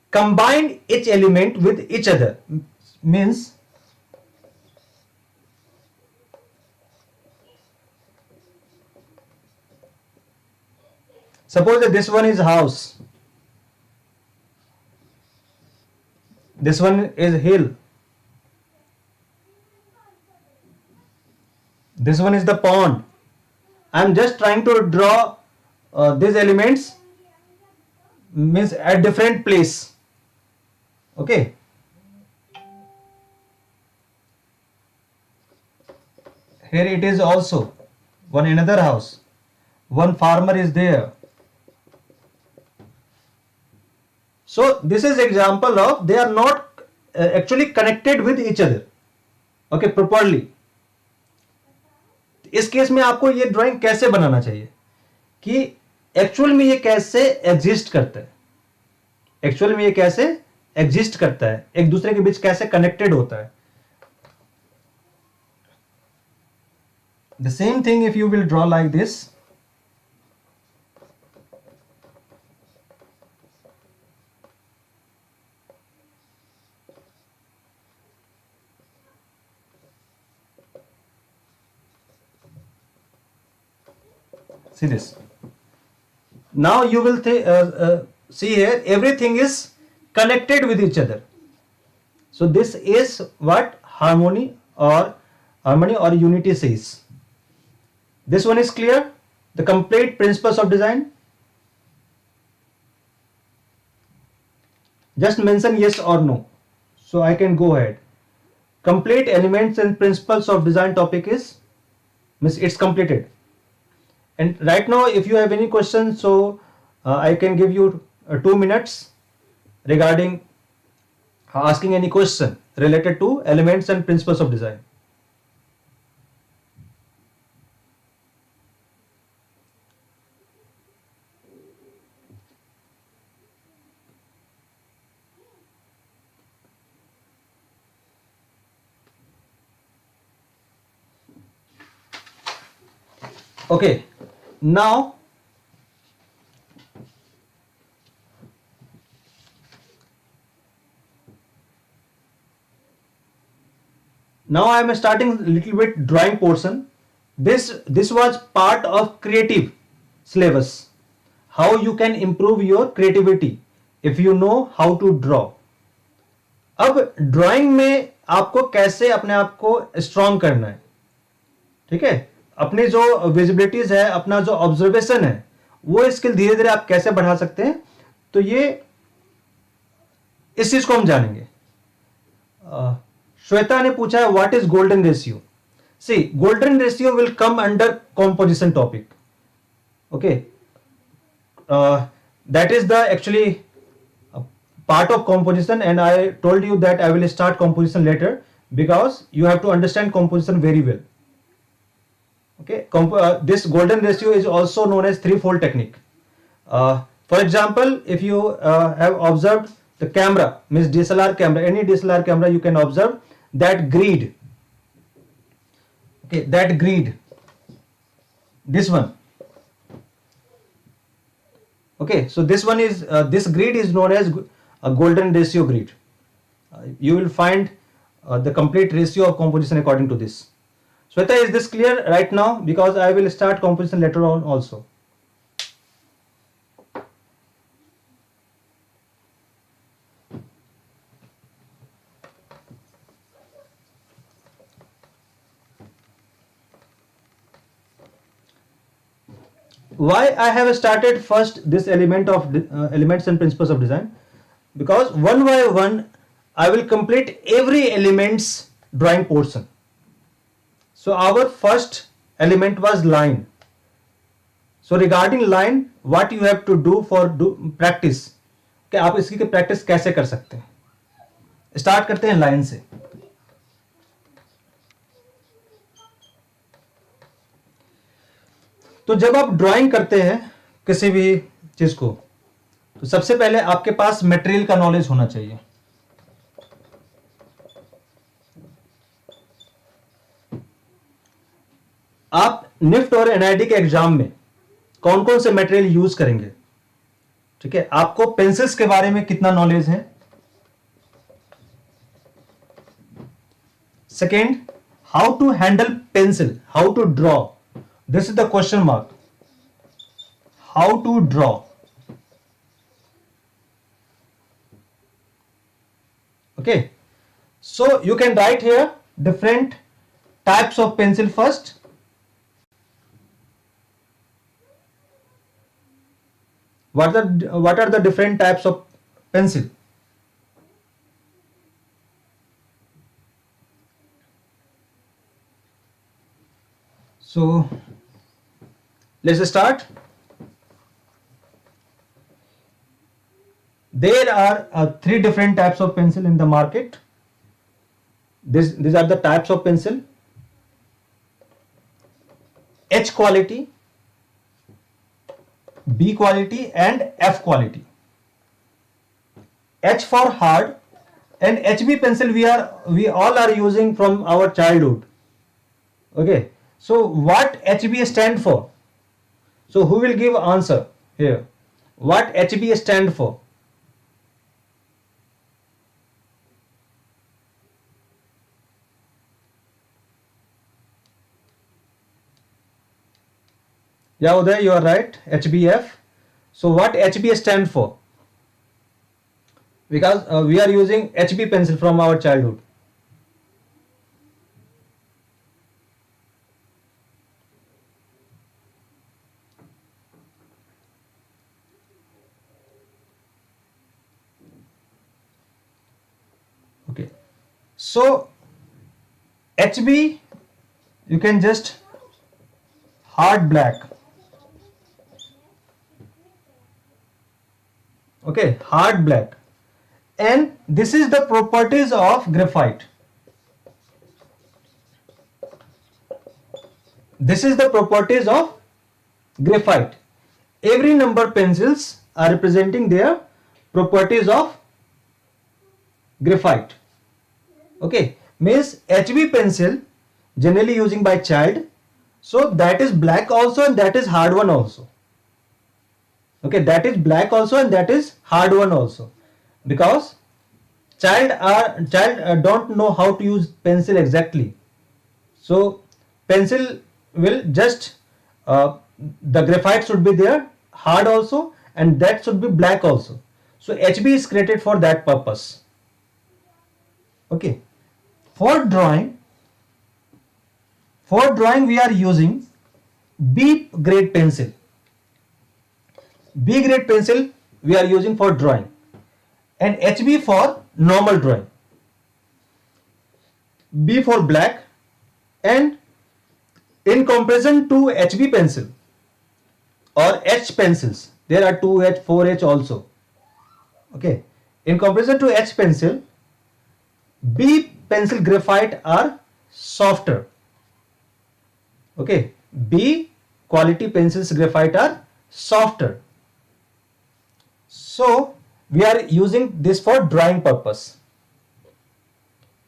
Speaker 1: combine each element with each other. Means suppose that this one is house, this one is hill, this one is the pond. I am just trying to draw these elements, means at different place. Okay, here it is also one another house, one farmer is there. So this is example of they are not actually connected with each other, okay, properly. इस case में आपको ये drawing कैसे बनाना चाहिए कि actual में ये कैसे एग्जिस्ट करता है, एक्चुअल में ये कैसे एग्जिस्ट करता है, एक दूसरे के बीच कैसे कनेक्टेड होता है. The same thing if you will draw like this. See this. Now you will see here everything is connected with each other. So this is what harmony or unity says. This one is clear? The complete principles of design? Just mention yes or no, so I can go ahead. Complete elements and principles of design topic is, means it's completed. And right now if you have any questions, so I can give you 2 minutes regarding asking any question related to elements and principles of design. Okay, now I am starting a little bit drawing portion. This was part of creative syllabus, how you can improve your creativity if you know how to draw. अब drawing में आपको कैसे अपने आप को strong करना है, ठीक है, अपने जो विजिबिलिटीज है, अपना जो ऑब्जर्वेशन है, वो स्किल धीरे धीरे आप कैसे बढ़ा सकते हैं, तो ये इस चीज को हम जानेंगे. श्वेता ने पूछा है what is golden ratio. See, golden ratio will come under composition topic. Okay, that is the actually part of composition, and I told you that I will start composition later because you have to understand composition very well. Okay, this golden ratio is also known as threefold technique. For example, if you have observed the camera, means DSLR camera, any DSLR camera, you can observe that grid. Okay, that grid, this one. Okay, so this one is this grid is known as a golden ratio grid. You will find the complete ratio of composition according to this. Sweta, is this clear right now? Because I will start composition later on also. Why I have started first this element of elements and principles of design? Because one by one I will complete every element's drawing portion. So our first element was line. So regarding line, what you have to do for practice, कि आप इसकी practice कैसे कर सकते हैं. Start करते हैं line से. तो जब आप ड्राइंग करते हैं किसी भी चीज को, तो सबसे पहले आपके पास मटेरियल का नॉलेज होना चाहिए। आप निफ्ट और एनआईटी के एग्जाम में कौन कौन से मटेरियल यूज करेंगे, ठीक है, आपको पेंसिल्स के बारे में कितना नॉलेज है। Second, how to handle pencil, how to draw, this is the question mark, how to draw. Okay, so you can write here different types of pencil first. What are the different types of pencil? So let's start. There are three different types of pencil in the market. These are the types of pencil: H quality, B quality, and F quality. H for hard, and HB pencil we all are using from our childhood. Okay, so what HB stand for? So who will give answer here? What HB stand for? Yeah, Uday, you are right. HBF. So what HB stand for? Because we are using HB pencil from our childhood. Okay. So HB, you can just hard black. Okay, hard black, and this is the properties of graphite. This is the properties of graphite. Every number pencils are representing their properties of graphite. Okay, means HB pencil generally using by child, so that is black also and that is hard one also. Okay, that is black also and that is hard one also, because child don't know how to use pencil exactly. So pencil will just the graphite should be there, hard also, and that should be black also. So HB is created for that purpose. Okay, for drawing we are using B grade pencil. B grade pencil we are using for drawing, and HB for normal drawing. B for black, and in comparison to HB pencil or H pencils, there are 2H, 4H also. Okay, in comparison to H pencil, B pencil graphite are softer. Okay, B quality pencils graphite are softer. So we are using this for drawing purpose.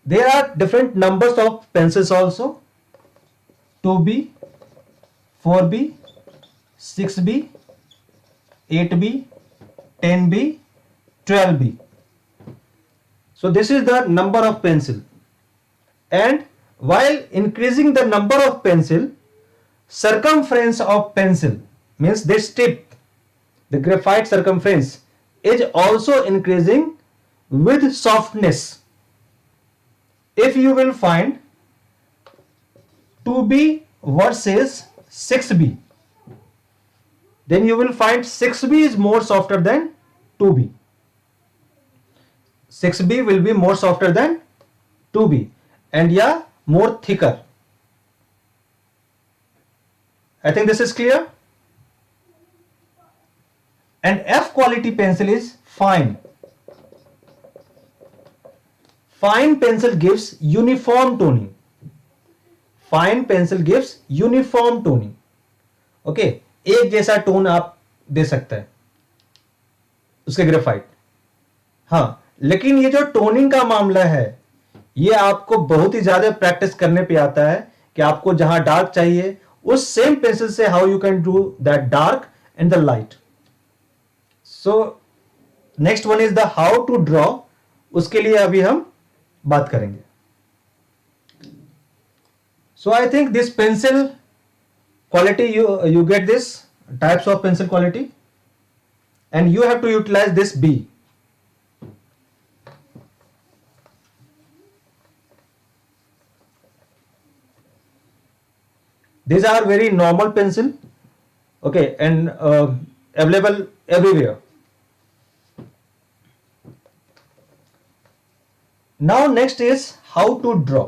Speaker 1: There are different numbers of pencils also: 2B, 4B, 6B, 8B, 10B, 12B. So this is the number of pencil, and while increasing the number of pencil, circumference of pencil, means this tip, the graphite circumference, is also increasing with softness. If you will find 2B versus 6B, then you will find 6B is more softer than 2B. 6B will be more softer than 2B, and yeah, more thicker. I think this is clear. And F quality pencil is fine. Fine pencil gives uniform toning. Fine pencil gives uniform toning. Okay, एक जैसा tone आप दे सकता है उसके graphite. हाँ, लेकिन ये जो टोनिंग का मामला है ये आपको बहुत ही ज्यादा प्रैक्टिस करने पे आता है कि आपको जहां डार्क चाहिए उस सेम पेंसिल से how you can do that dark and the light. So next one is the how to draw, उसके लिए अभी हम बात करेंगे। So I think this pencil quality, you get this types of pencil quality and you have to utilize this B. These are very normal pencil, okay, and available everywhere. Now next is how to draw.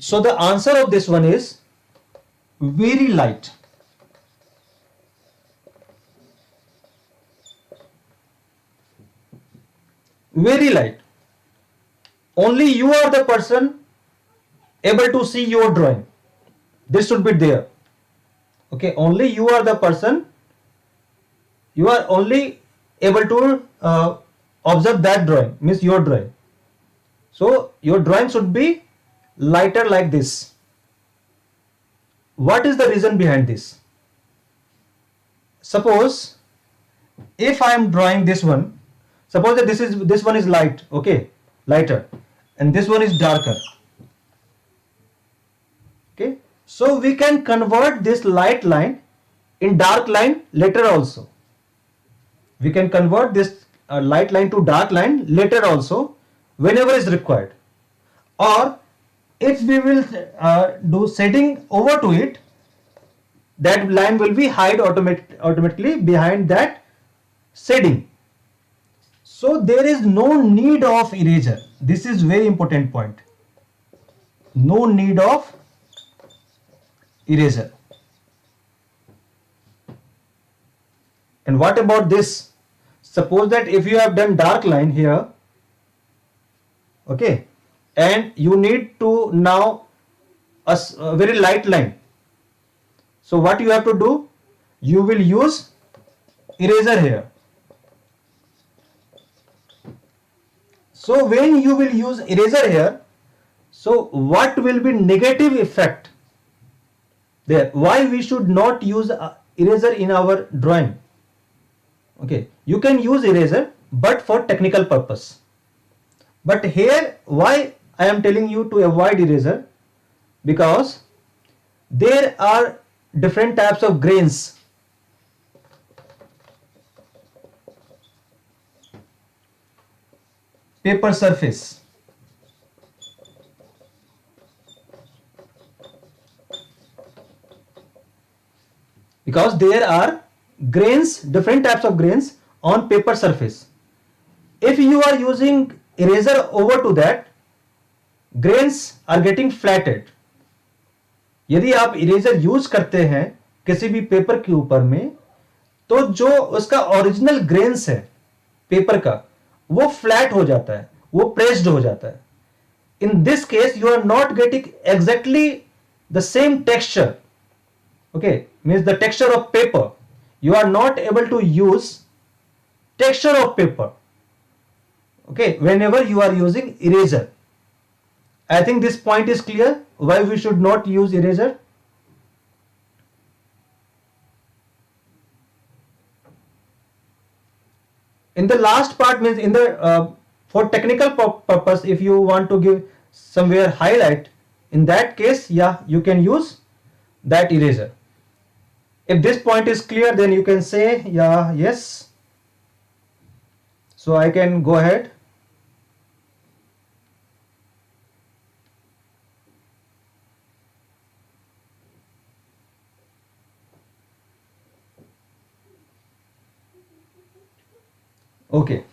Speaker 1: So the answer of this one is very light. Very light. Only you are the person able to see your drawing. This should be there. Okay, only you are the person. You are only able to observe that drawing, means your drawing. So your drawing should be lighter like this. What is the reason behind this? Suppose if I am drawing this one, suppose that this one is light, okay, lighter, and this one is darker. Okay, so we can convert this light line in dark line later also. We can convert this light line to dark line later also whenever is required. Or if we will do shading over to it, that line will be hide automatically behind that shading. So there is no need of eraser. This is very important point. No need of eraser. And what about this? Suppose that if you have done dark line here, okay, and you need to now a very light line. So what you have to do? You will use eraser here. So when you will use eraser here, so what will be negative effect there? Why we should not use eraser in our drawing? Okay, you can use eraser but for technical purpose. But here why I am telling you to avoid eraser? Because there are different types of grains. Paper surface. Because there are grains, different types of grains on paper surface. If you are using eraser over to that, grains are getting flattened. यदि आप eraser use करते हैं किसी भी paper के ऊपर में, तो जो उसका ओरिजिनल ग्रेन्स है पेपर का वो फ्लैट हो जाता है, वो प्रेस्ड हो जाता है. In this case you are not getting exactly the same texture. Okay, means the texture of paper. You are not able to use texture of paper, okay, whenever you are using eraser. I think this point is clear why we should not use eraser. In the last part, means in the for technical purpose, if you want to give somewhere highlight, in that case, yeah, you can use that eraser. If this point is clear, then you can say yeah, yes. So I can go ahead. Okay.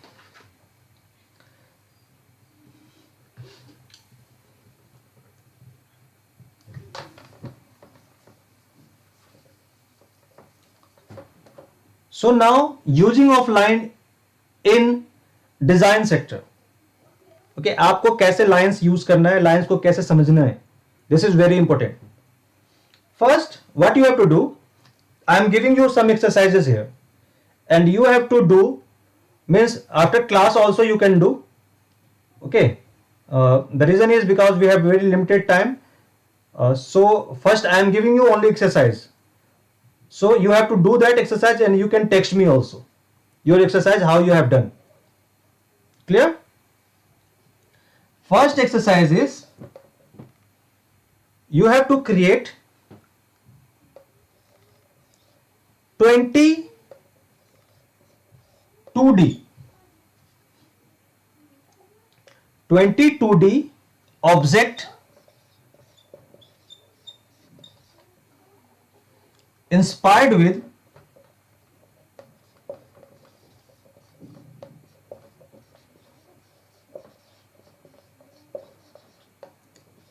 Speaker 1: So now using of line in design sector. Okay, आपको कैसे lines use करना है, lines को कैसे समझना है. This is very important. First, what you have to do, I am giving you some exercises here, and you have to do, means after class also you can do. Okay, the reason is because we have very limited time. So first I am giving you only exercise, so you have to do that exercise, and you can text me also your exercise how you have done. Clear? First exercise is, you have to create 20 2D 2D object inspired with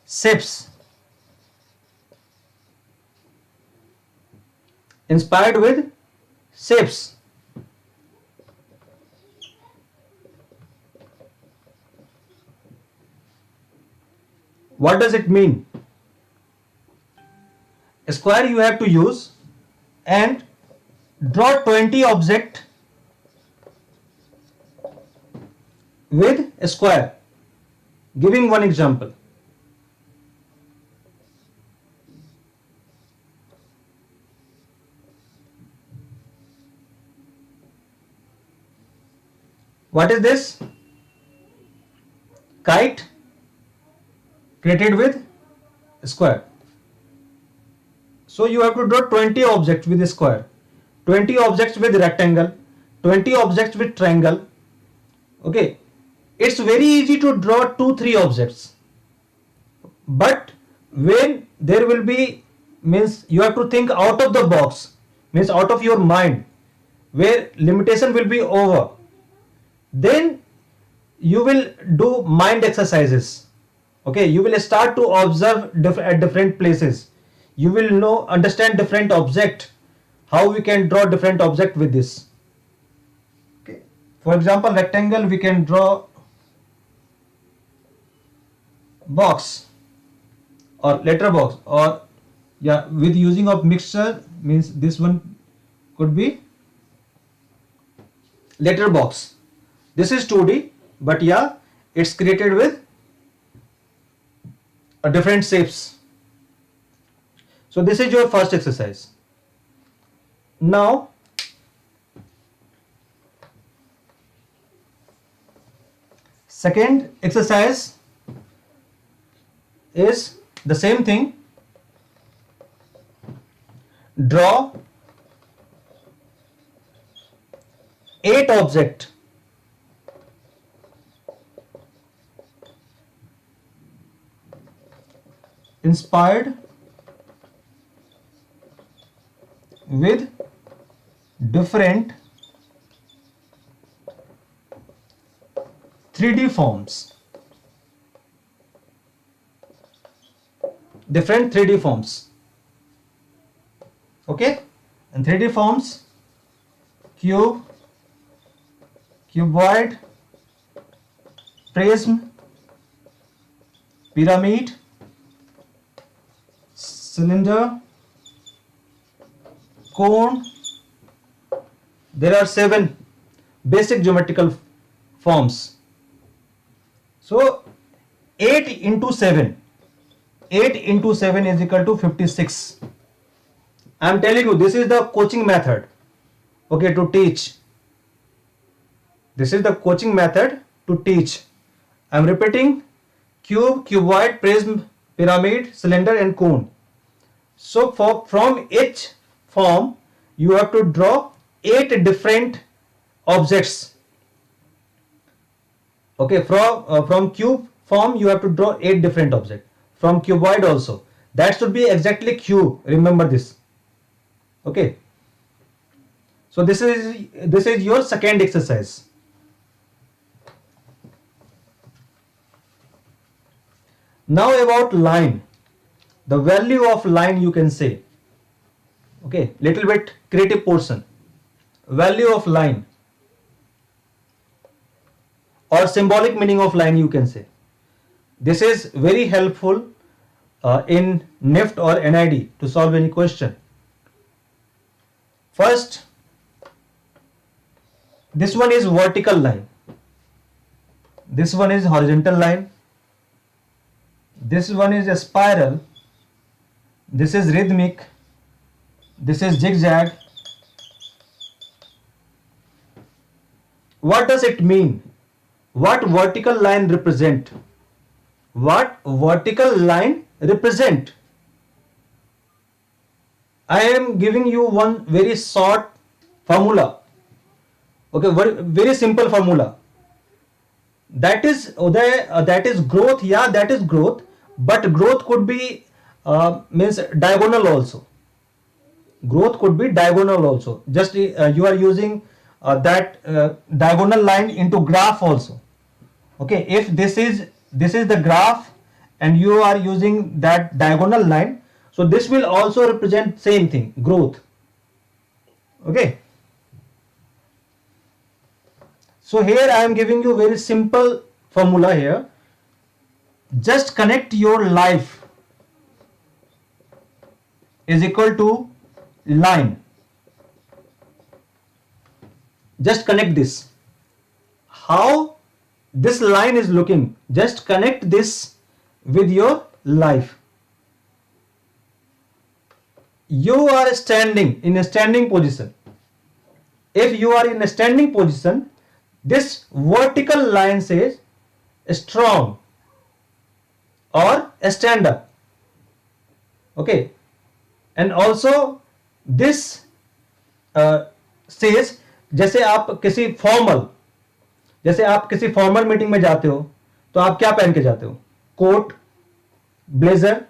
Speaker 1: shapes, inspired with shapes. What does it mean? Square you have to use, and draw 20 object with a square. Giving one example. What is this? Kite created with square. So you have to draw 20 objects with a square, 20 objects with rectangle, 20 objects with triangle. Okay, it's very easy to draw 2-3 objects, but when there will be, means you have to think out of the box, means out of your mind, where limitation will be over, then you will do mind exercises. Okay, you will start to observe at different places. You will understand different object, how we can draw different object with this. Okay, for example, rectangle we can draw box or letter box, or yeah, with using of mixture, means this one could be letter box. This is 2D, but yeah, it's created with different shapes. So this is your first exercise. Now second exercise is the same thing. Draw 8 objects inspired with different 3D forms. Different 3D forms. Okay, and 3D forms: cube, cuboid, prism, pyramid, cylinder, cone. There are 7 basic geometrical forms. So 8 into 7 is equal to 56. I am telling you, this is the coaching method. Okay, to teach. This is the coaching method to teach. I am repeating: cube, cuboid, prism, pyramid, cylinder and cone. So from each form you have to draw 8 different objects. Okay, from cube form you have to draw 8 different objects. From cuboid also, that should be exactly cube. Remember this. Okay, so this is your second exercise. Now about line, the value of line you can say. Okay, little bit creative portion. Value of line or symbolic meaning of line you can say. This is very helpful in NIFT or NID to solve any question. First, this one is vertical line, this one is horizontal line, this one is a spiral, this is rhythmic, this is zigzag. What does it mean? What vertical line represent? What vertical line represent? I am giving you one very short formula. Okay, very simple formula. That is that is growth. Yeah, that is growth. But growth could be means diagonal also. Growth could be diagonal also. Just you are using that diagonal line into graph also. Okay, if this is the graph and you are using that diagonal line, so this will also represent same thing, growth. Okay, so here I am giving you very simple formula here. Just connect your life is equal to line. Just connect this. How this line is looking, just connect this with your life. You are standing in a standing position. If you are in a standing position, this vertical line says strong or stand up. Okay, and also this says, जैसे आप किसी formal meeting में जाते हो तो आप क्या पहन के जाते हो? कोट, ब्लेजर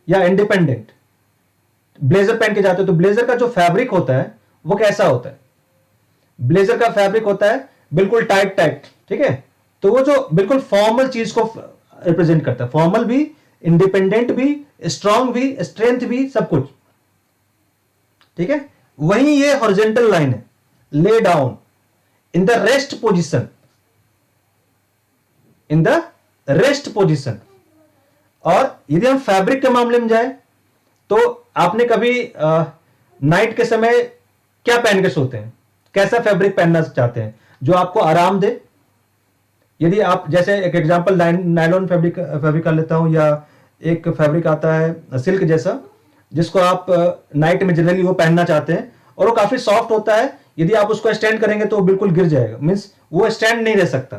Speaker 1: या इंडिपेंडेंट? ब्लेजर पहन के जाते हो तो ब्लेजर का जो फैब्रिक होता है वो कैसा होता है? ब्लेजर का फैब्रिक होता है बिल्कुल टाइट, ठीक है? तो वो जो बिल्कुल फॉर्मल चीज को रिप्रेजेंट करता है, फॉर्मल भी, इंडिपेंडेंट भी, स्ट्रांग भी, स्ट्रेंथ भी, सब कुछ, ठीक है? वहीं ये हॉरिजॉन्टल लाइन है, lay down in the rest position, in the rest position. और यदि हम फैब्रिक के मामले में जाए तो आपने कभी नाइट के समय क्या पहन के सोते हैं? कैसा फैब्रिक पहनना चाहते हैं जो आपको आराम दे? यदि आप, जैसे एक एग्जांपल नायलॉन फैब्रिक कर लेता हूं, या एक फैब्रिक आता है सिल्क जैसा, जिसको आप नाइट में जनरली वो पहनना चाहते हैं, और वो काफी सॉफ्ट होता है. यदि आप उसको स्टैंड करेंगे तो वो बिल्कुल गिर जाएगा, मीन्स वो स्टैंड नहीं रह सकता.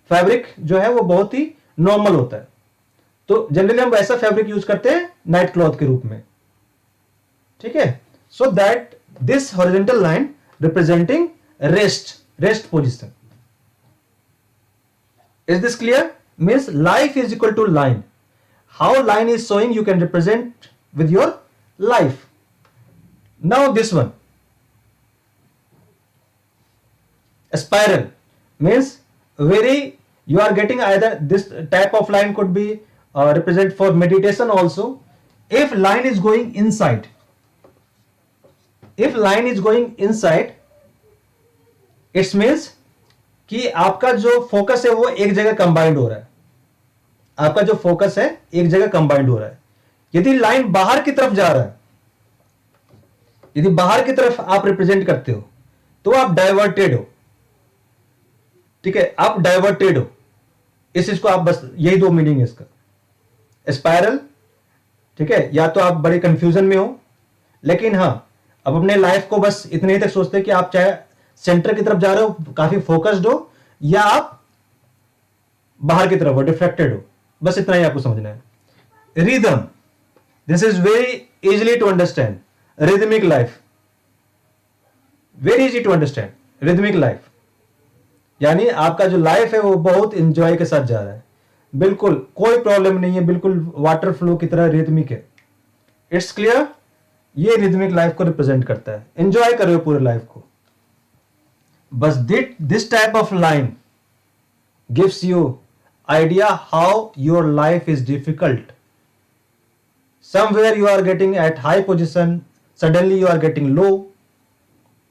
Speaker 1: फैब्रिक जो है वो बहुत ही नॉर्मल होता है. तो जनरली हम वैसा फैब्रिक यूज करते हैं नाइट क्लॉथ के रूप में, ठीक है? So that this horizontal line representing rest position. Is this clear? Means life is equal to line. How line is showing, you can represent with your life. Now this one, a spiral, means you are getting either this type of line could be represent for meditation also. If line is going inside, it means कि आपका जो focus है वो एक जगह combined हो रहा है. आपका जो फोकस है एक जगह कंबाइंड हो रहा है. यदि लाइन बाहर की तरफ जा रहा है, यदि बाहर की तरफ आप रिप्रेजेंट करते हो तो आप डाइवर्टेड हो, ठीक है? आप डाइवर्टेड हो. इस चीज को आप, बस यही दो मीनिंग है इसका. स्पाइरल, ठीक है? या तो आप बड़े कंफ्यूजन में हो, लेकिन हाँ, अब अपने लाइफ को बस इतने ही तक सोचते हैं कि आप चाहे सेंटर की तरफ जा रहे हो, काफी फोकस्ड हो, या आप बाहर की तरफ हो, डिफ्रैक्टेड हो. बस इतना ही आपको समझना है. Rhythm, this is very easily to understand. Rhythmic life, very easy to understand. Rhythmic life यानी आपका जो लाइफ है वो बहुत एंजॉय के साथ जा रहा है, बिल्कुल कोई प्रॉब्लम नहीं है, बिल्कुल वाटर फ्लो की तरह रिदमिक है. It's clear? ये रिदमिक लाइफ को रिप्रेजेंट करता है. एंजॉय कर रहे हो पूरे लाइफ को. बस this type of line gives you idea how your life is difficult. Somewhere you are getting at high position, suddenly you are getting low.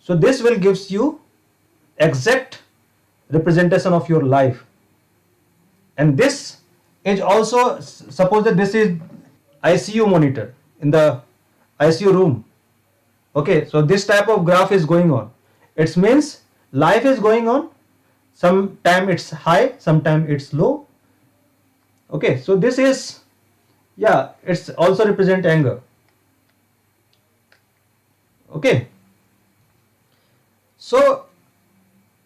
Speaker 1: So this will gives you exact representation of your life. And this is also, suppose that this is ICU monitor, in the ICU room. Okay, so this type of graph is going on. It means life is going on. Sometime it's high, sometime it's low. Okay, so this is, yeah, it's also represent anger. Okay, so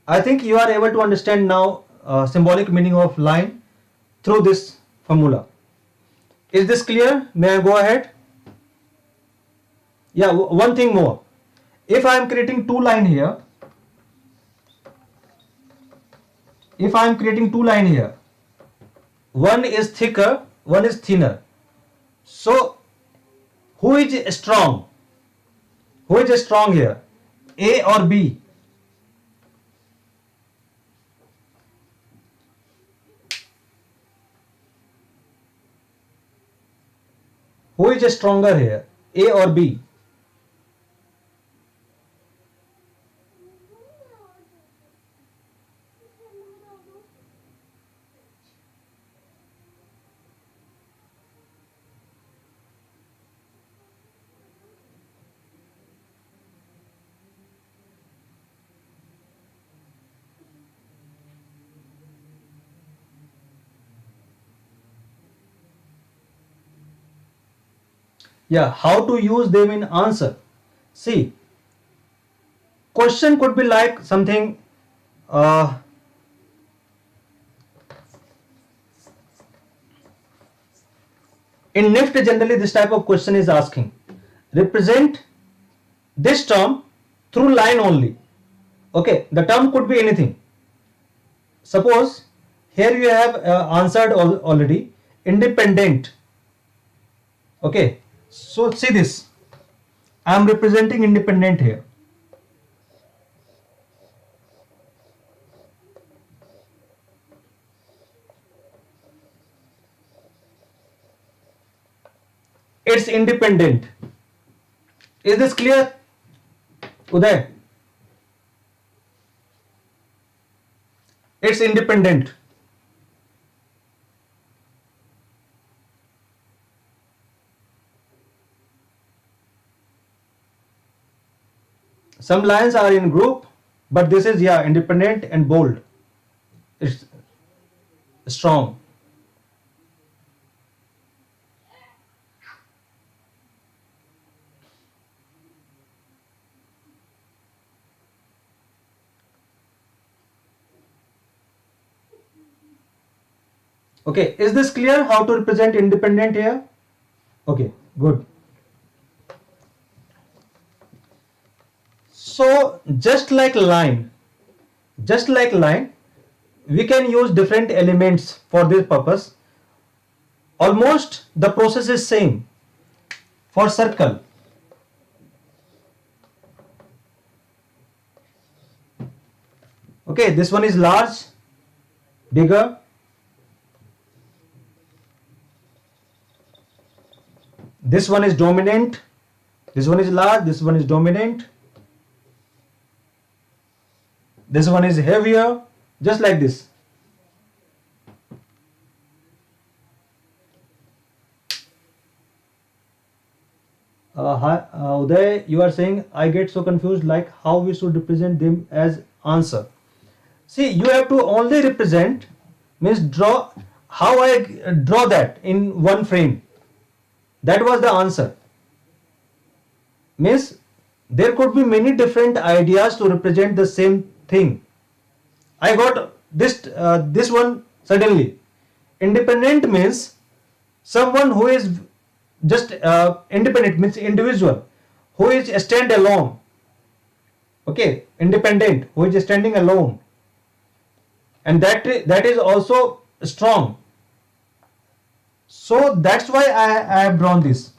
Speaker 1: I think you are able to understand now symbolic meaning of line through this formula. Is this clear? May I go ahead? Yeah, one thing more. If I am creating two line here, one is thicker, one is thinner. So who is strong? Who is strong here? A or B? Who is stronger here? A or B? Yeah, how to use them in answer. See, question could be like something, in NIFT generally this type of question is asking, represent this term through line only. Okay, the term could be anything. Suppose here you have answered already, independent. Okay, so see this, I am representing independent here. It's independent. Is this clear, Uday? It's independent. Some lines are in group, but this is, yeah, independent and bold. It's strong. Okay, is this clear how to represent independent here? Okay, good. So just like line, we can use different elements for this purpose. Almost the process is same for circle. Okay, this one is large, bigger. This one is dominant, this one is large, this one is dominant, this one is heavier, just like this. Hi, Uday, you are saying I get so confused, like how we should represent them as answer. See, you have to only represent, means draw, how I draw that in one frame. That was the answer. Means there could be many different ideas to represent the same thing. I got this one suddenly. Independent means someone who is just independent, means individual who is stand alone. Okay, independent who is standing alone, and that is also strong. So that's why I have drawn this.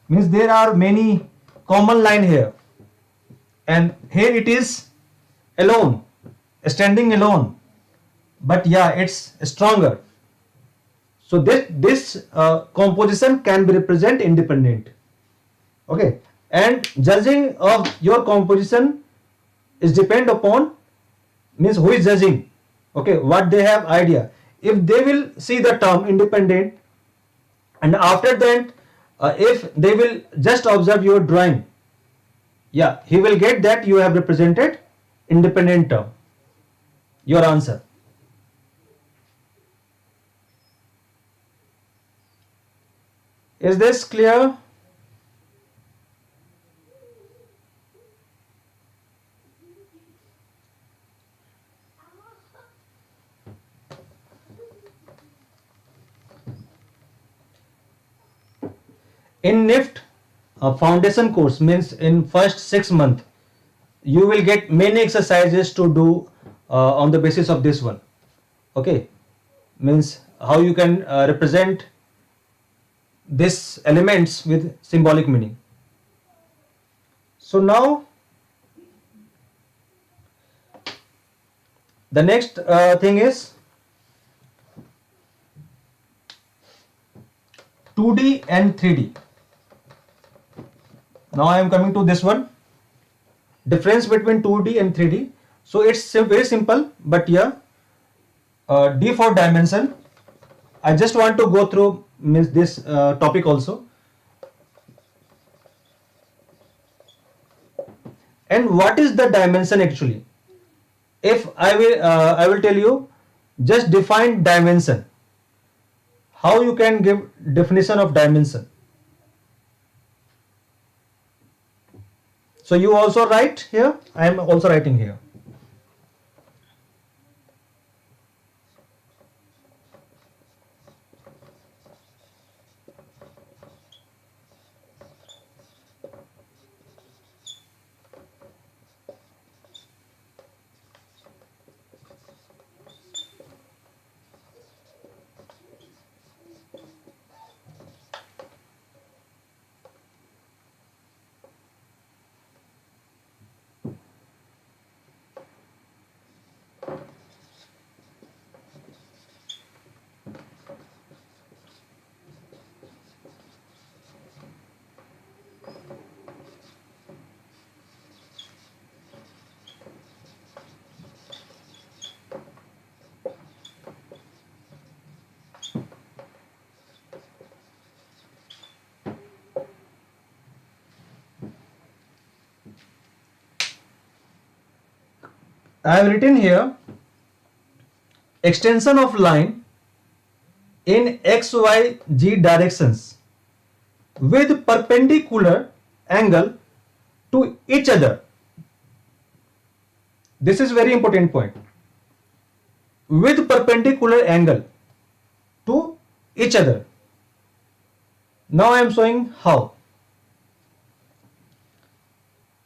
Speaker 1: Means there are many common line here, and here it is alone, standing alone, but yeah, it's stronger. So this composition can be represent independent. Okay, and judging of your composition is depend upon, means who is judging. Okay, what they have idea. If they will see the term independent, and after that if they will just observe your drawing, yeah, he will get that you have represented independent term, your answer. Is this clear? In NIFT, a foundation course means in first 6 months, you will get many exercises to do on the basis of this one. Okay, means how you can represent these elements with symbolic meaning. So now the next thing is 2D and 3D. Now I am coming to this one. Difference between 2D and 3D. So it's very simple, but yeah, D for dimension. I just want to go through this topic also. And what is the dimension actually? If I will tell you, just define dimension. How you can give definition of dimension? So you also write here. I am also writing here. I have written here extension of line in XYZ directions with perpendicular angle to each other. This is very important point. With perpendicular angle to each other. Now I am showing how.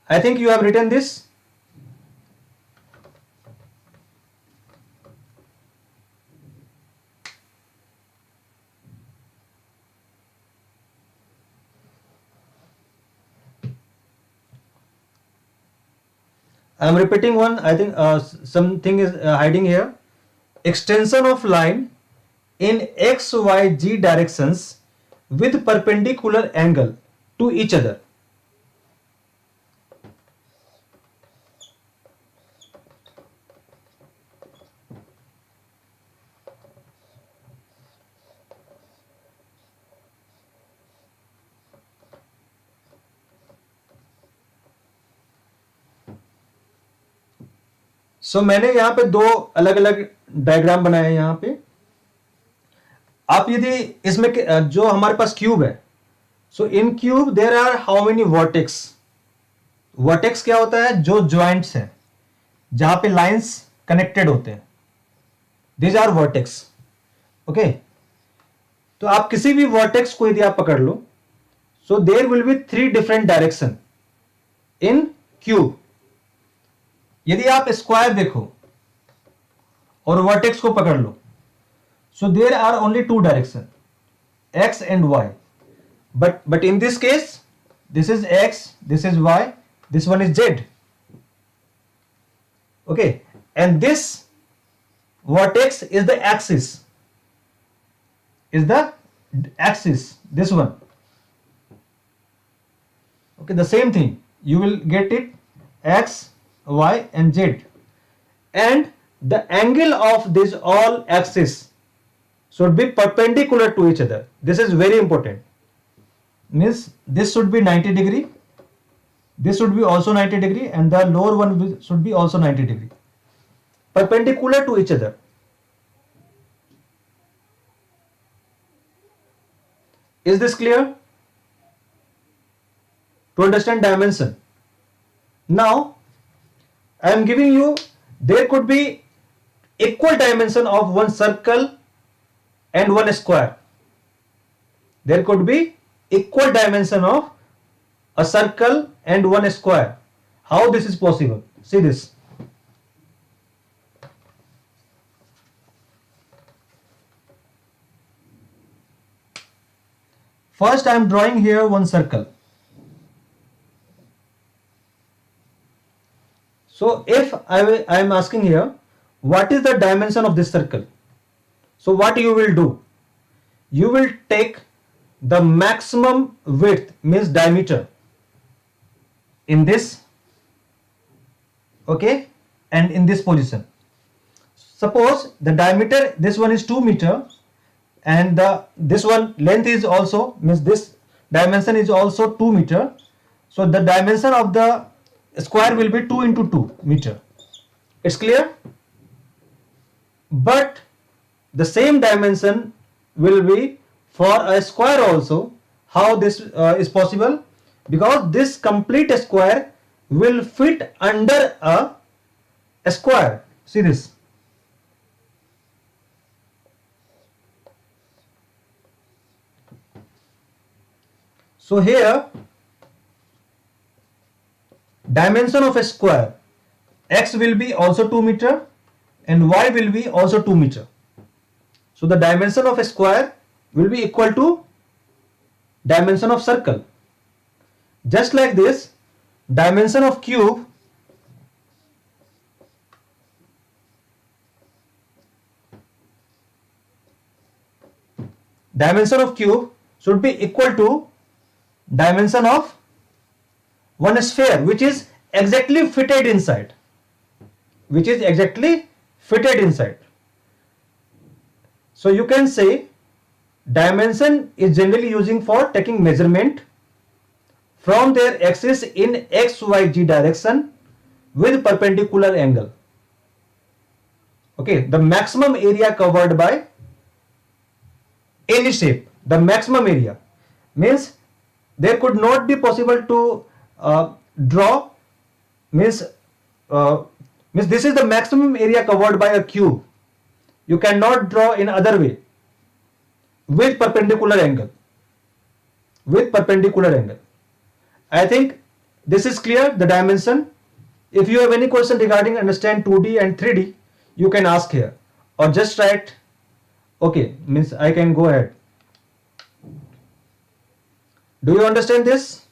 Speaker 1: I think you have written this. I am repeating one. I think something is hiding here. Extension of line in XYZ directions with perpendicular angle to each other. सो मैंने यहाँ पे दो अलग अलग diagram बनाए हैं। यहाँ पे आप यदि इसमें जो हमारे पास क्यूब है, so in cube there are how many vertex. Vertex क्या होता है? जो ज्वाइंट्स हैं जहां पे लाइंस कनेक्टेड होते हैं, दीज आर वर्टेक्स। ओके, तो आप किसी भी वर्टेक्स को यदि आप पकड़ लो, so there will be 3 different direction in cube. यदि आप स्क्वायर देखो और वर्टेक्स को पकड़ लो, so there are only 2 direction, X and Y. But in this case, this is X, this is Y, this one is Z. Okay, and this vertex is the axis, this one. Okay, the same thing, you will get it x, y and z, and the angle of these all axes should be perpendicular to each other. This is very important. means this should be 90 degree, this should be also 90 degree, and the lower one should be also 90 degree, perpendicular to each other. Is this clear? To understand dimension. Now I am giving you, there could be equal dimension of one circle and one square. There could be equal dimension of a circle and one square. How this is possible? See this. First I am drawing here one circle. So if I am asking here, what is the dimension of this circle? So what you will do? You will take the maximum width, means diameter, in this, okay, and in this position. Suppose the diameter, this one is 2 meter, and this one length is also, means this dimension is also 2 meter. So the dimension of the square will be 2 into 2 meter. It's clear? But the same dimension will be for a square also. How this is possible? Because this complete square will fit under a square. See this. So here, dimension of a square, x will be also 2 meter and y will be also 2 meter. So the dimension of a square will be equal to dimension of circle. Just like this, dimension of cube should be equal to dimension of one sphere, which is exactly fitted inside. So you can say dimension is generally using for taking measurement from their axis in XYZ direction with perpendicular angle. Okay, the maximum area covered by any shape, the maximum area means there could not be possible to draw, means this is the maximum area covered by a cube. You cannot draw in other way with perpendicular angle. I think this is clear, the dimension. If you have any question regarding understand 2D and 3D, you can ask here or just write. Okay, means I can go ahead. Do you understand this?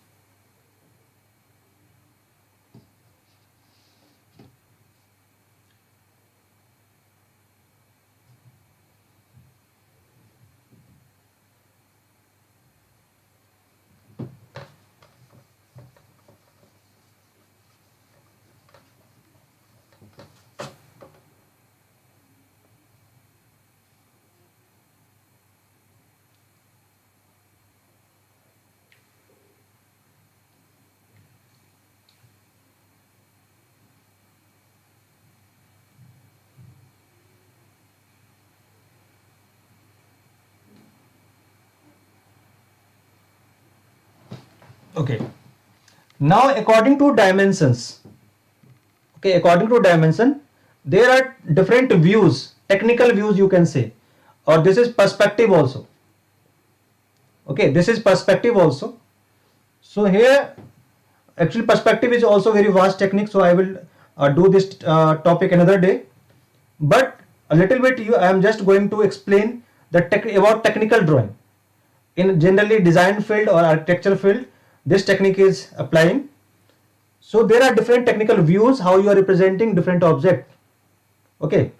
Speaker 1: Okay, now according to dimensions, there are different views, technical views you can say, or this is perspective also. Okay, this is perspective also. So here actually perspective is also very vast technique, so I will do this topic another day, but a little bit I am just going to explain about technical drawing. In generally design field or architecture field, this technique is applying. So there are different technical views how you are representing different object. Okay,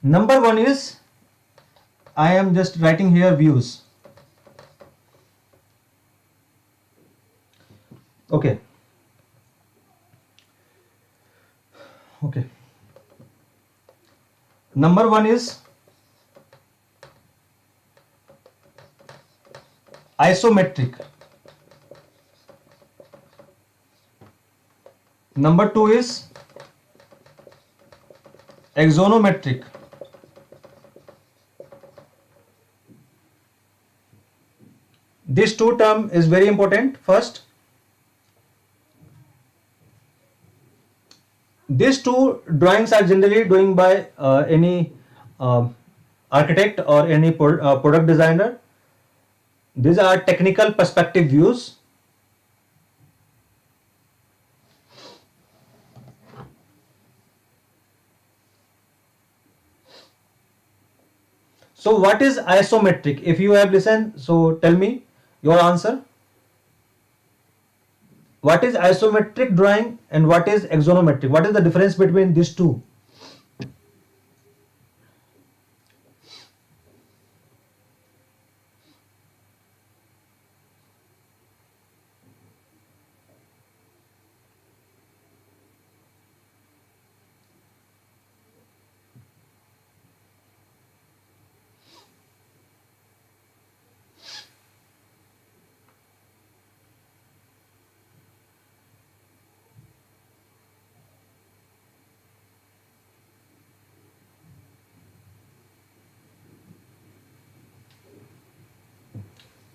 Speaker 1: number one is, I am just writing here views. Okay, number one is isometric. Number 2 is axonometric. This two term is very important. First, these two drawings are generally doing by any architect or any product designer. These are technical perspective views. So what is isometric? If you have listened, so tell me your answer. What is isometric drawing and what is axonometric? What is the difference between these two?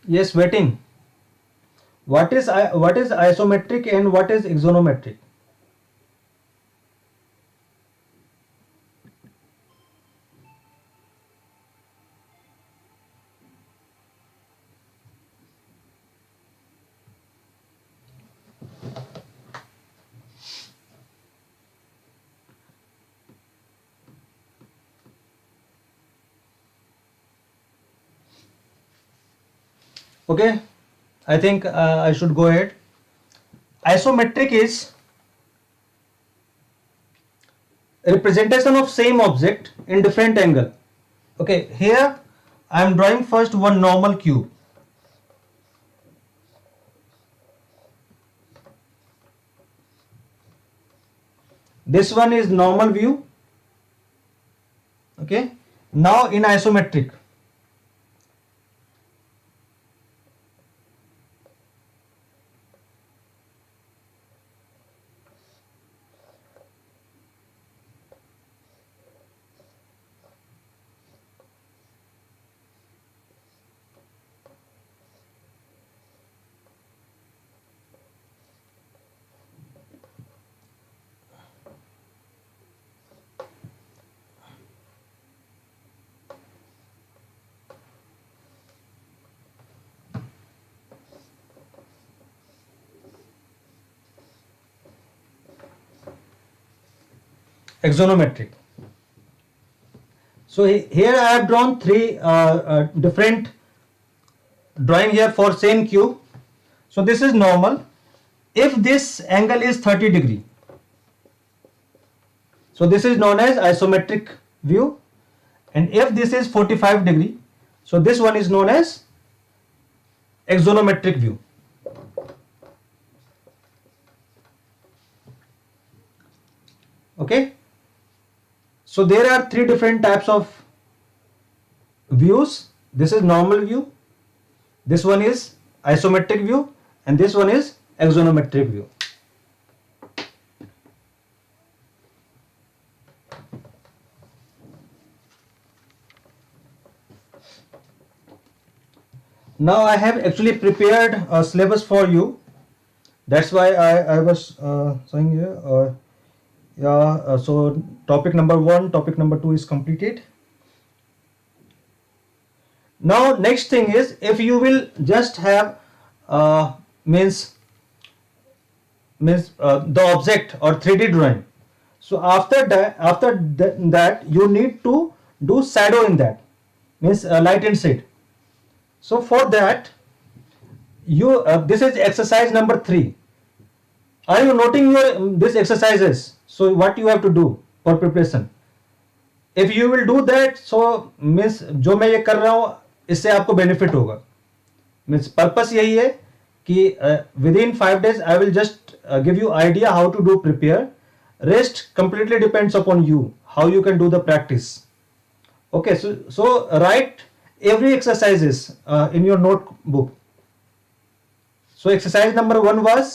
Speaker 1: Yes, waiting. What is isometric and what is axonometric? Okay, I think I should go ahead. Isometric is representation of same object in different angle. Okay, here I am drawing first one normal cube. This one is normal view. Okay, now in isometric, axonometric. So here I have drawn three different drawing here for same cube. So this is normal. If this angle is 30 degree, so this is known as isometric view, and if this is 45 degree, so this one is known as axonometric view. Okay, so there are three different types of views. This is normal view, this one is isometric view, and this one is axonometric view. Now I have actually prepared a syllabus for you. That's why I was saying here. So topic number 1, topic number 2 is completed. Now next thing is, if you will just have means the object or 3D drawing. So after that you need to do shadow in that, means light and shade. So for that you this is exercise number 3. Are you noting your this exercises? So what you have to do for preparation? If you will do that, so means जो मैं ये कर रहा हूँ इससे आपको benefit होगा. Means purpose यही है कि within 5 days I will just give you idea how to do prepare. Rest completely depends upon you, how you can do the practice. Okay, so write every exercises in your notebook. So exercise number 1 was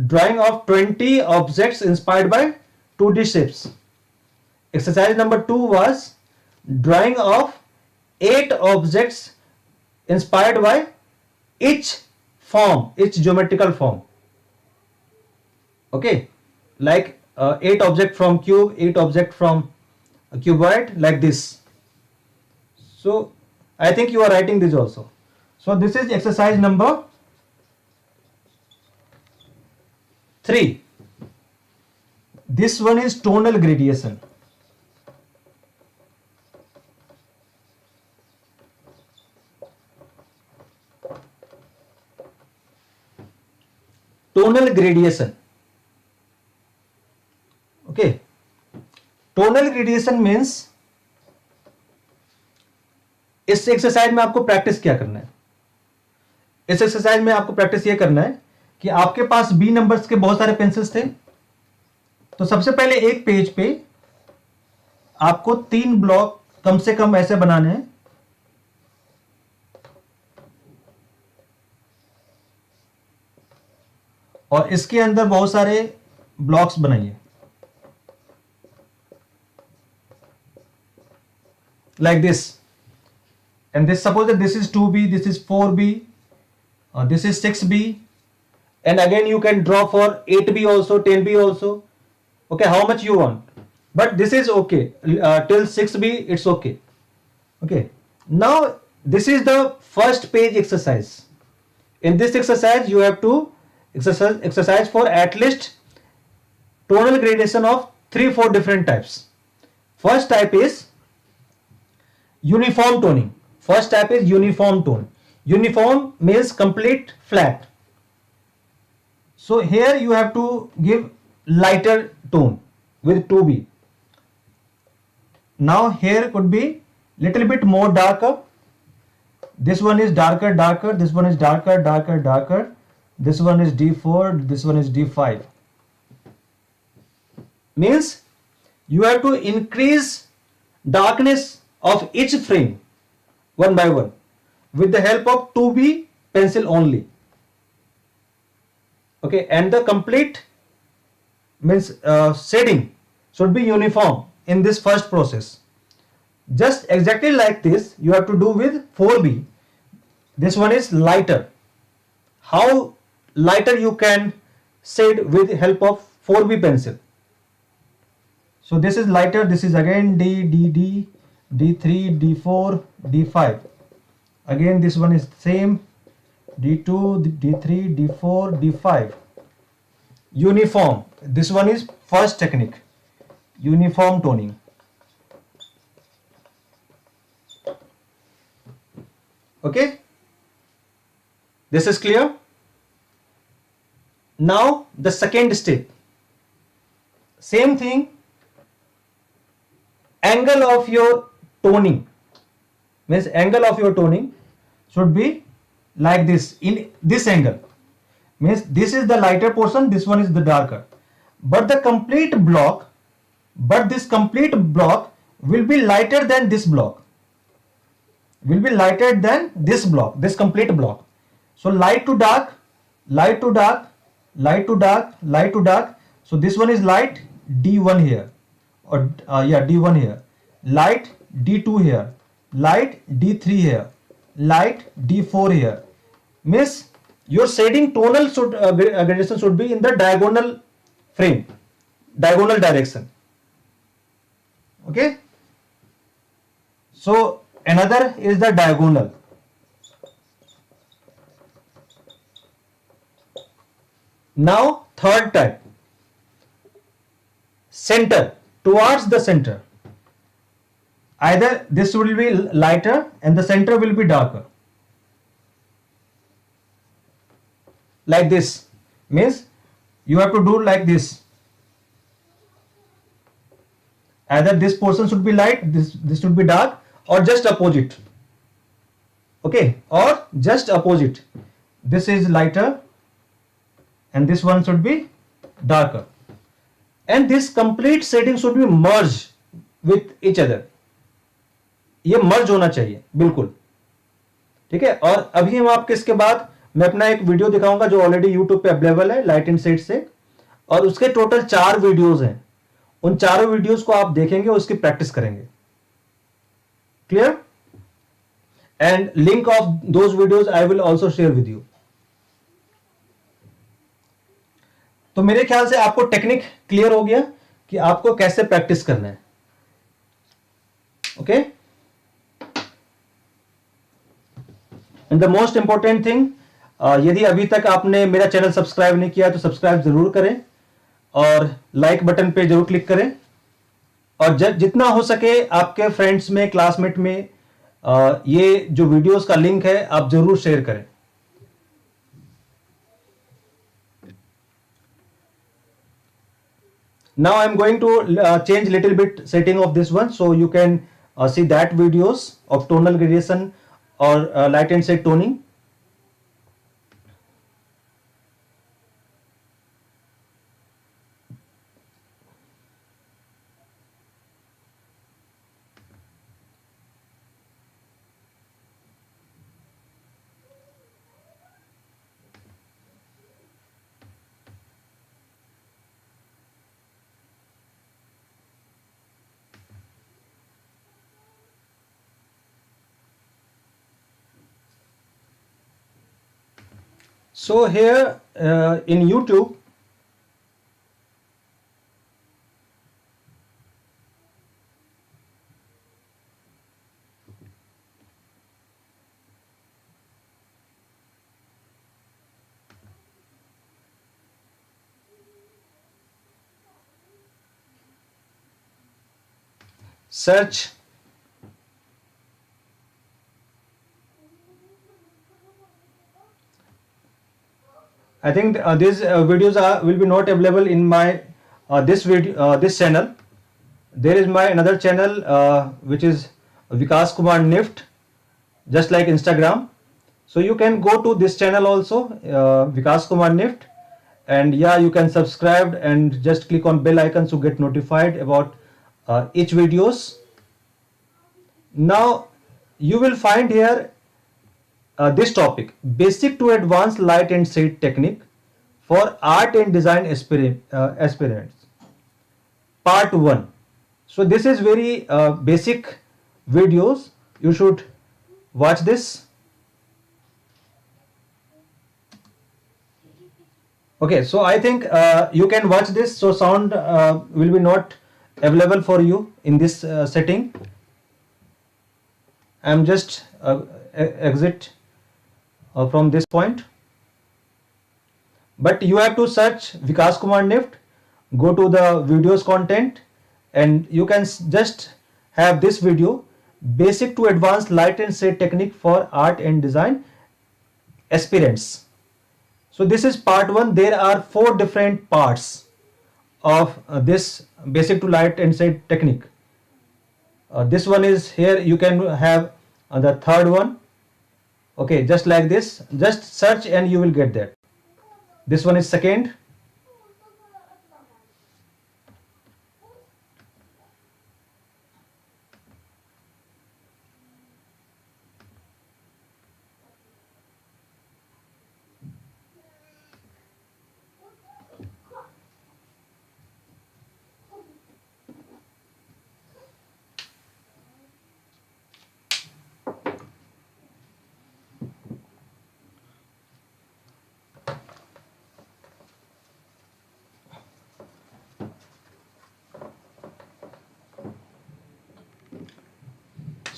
Speaker 1: drawing of 20 objects inspired by 2D shapes. Exercise number 2 was drawing of 8 objects inspired by each geometrical form. Okay, like 8 object from cube, 8 object from a cuboid, like this. So I think you are writing this also. So this is exercise number 3. This one is tonal gradation. Tonal gradation. Okay, tonal gradation means इस exercise में आपको practice क्या करना है? इस exercise में आपको practice ये करना है कि आपके पास बी नंबर्स के बहुत सारे पेंसिल्स थे, तो सबसे पहले एक पेज पे आपको 3 ब्लॉक कम से कम ऐसे बनाने हैं, और इसके अंदर बहुत सारे ब्लॉक्स बनाइए, like this. And this, suppose that this is 2B, this is 4B, this is 6B, and again you can draw for 8B also, 10B also. Okay, how much you want, but this is okay till 6B, it's okay. Okay, now this is the first page exercise. In this exercise you have to exercise for at least tonal gradation of 3-4 different types. First type is uniform toning. First type is uniform tone. Uniform means complete flat. So here you have to give lighter tone with 2B. Now here could be little bit more darker. This one is darker, this one is darker, this one is D4, this one is D5. Means you have to increase darkness of each frame one by one with the help of 2B pencil only. Okay, and the complete means shading should be uniform in this first process. Just exactly like this you have to do with 4B. This one is lighter. How lighter you can shade with help of 4B pencil. So this is lighter, this is again D, D, D, D3, D4, D5. Again this one is same, D2, D3, D4, D5. Uniform. This one is first technique, uniform toning. Okay, this is clear. Now the second step, same thing. Angle of your toning means angle of your toning should be like this. In this angle means this is the lighter portion, this one is the darker, but this complete block will be lighter than this block, this complete block. So light to dark, light to dark, light to dark, light to dark. So this one is light, D1 here, or D1 here, light D2 here, light D3 here, light D4 here. Means your shading tonal should gradation should be in the diagonal frame, diagonal direction. Okay, so another is the diagonal. Now third type, center, towards the center. Either this will be lighter and the center will be darker, like this. Means you have to do like this. Either this portion should be light, this should be dark, or just opposite. Okay, or just opposite. This is lighter and this one should be darker, and this complete shading should be merged with each other. ये मर्ज होना चाहिए बिल्कुल, ठीक है। और अभी हम आपके इसके बाद मैं अपना एक वीडियो दिखाऊंगा जो ऑलरेडी यूट्यूब पे अवेलेबल है लाइट एंड शेड से, और उसके टोटल 4 वीडियोस हैं। उन चारों वीडियोस को आप देखेंगे, उसकी प्रैक्टिस करेंगे। Clear? And link of those videos I will also share with you. तो मेरे ख्याल से आपको टेक्निक क्लियर हो गया कि आपको कैसे प्रैक्टिस करना है। Okay, and the most important thing, यदि अभी तक आपने मेरा चैनल सब्सक्राइब नहीं किया तो सब्सक्राइब जरूर करें और लाइक बटन पे जरूर क्लिक करें, और जितना हो सके आपके फ्रेंड्स में, क्लासमेट में ये जो वीडियोस का लिंक है आप जरूर शेयर करें। Now I'm going to change little bit setting of this one, so you can see that videos of tonal gradation or light and shade toning. So here in YouTube, search I think these videos will be not available in my this video this channel. There is my another channel which is Vikas Kumar Nift, just like Instagram. So you can go to this channel also, Vikas Kumar Nift, and yeah, you can subscribe and just click on bell icon to get notified about each videos. Now you will find here this topic, basic to advanced light and shade technique for art and design aspirants, part 1. So this is very basic videos, you should watch this. Okay, so I think you can watch this, so sound will be not available for you in this setting. I'm just exit from this point, but you have to search Vikas Kumar Nift, go to the videos content, and you can just have this video, basic to advanced light and shade technique for art and design aspirants. So this is part 1. There are 4 different parts of this basic to light and shade technique. This one is here, you can have the third one. Okay, just like this, just search and you will get that. This one is second.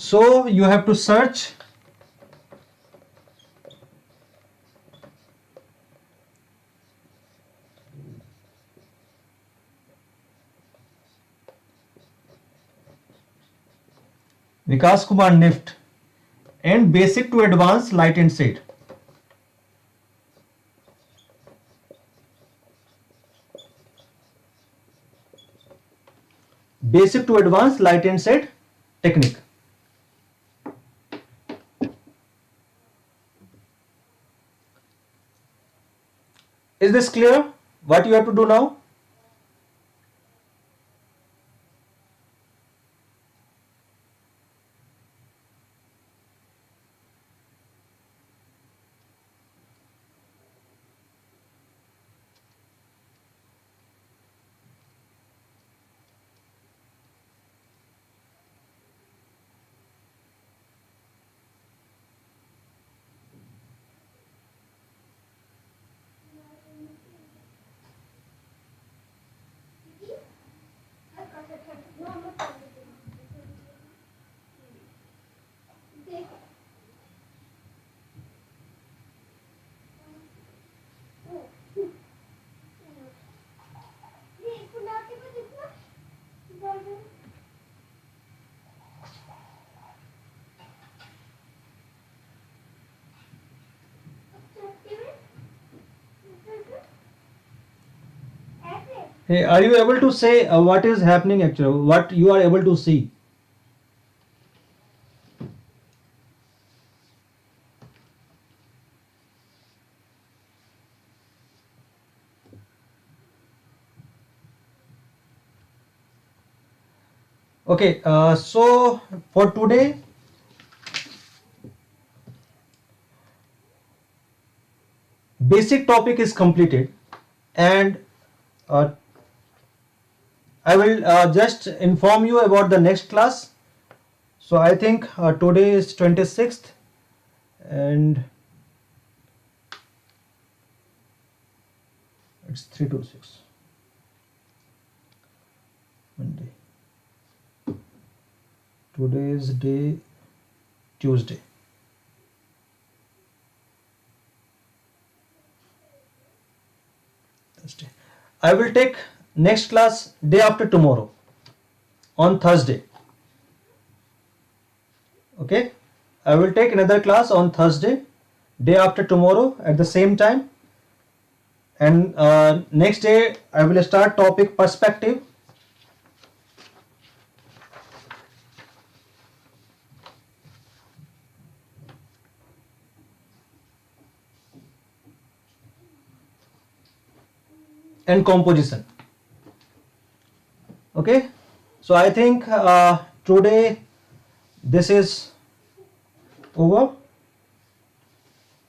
Speaker 1: So you have to search Vikas Kumar Nift and basic to advanced light and shade. Basic to advanced light and shade technique. Is this clear? What you have to do now? Hey, are you able to say what is happening actually? What you are able to see? Okay, so for today, basic topic is completed, and uh, I will just inform you about the next class. So I think today is 26th, and it's 3 to 6 Monday. Today is day Tuesday. Thursday. I will take next class day after tomorrow on Thursday. Okay, I will take another class on Thursday, day after tomorrow at the same time, and next day I will start topic perspective. And composition. Okay, so I think today this is over.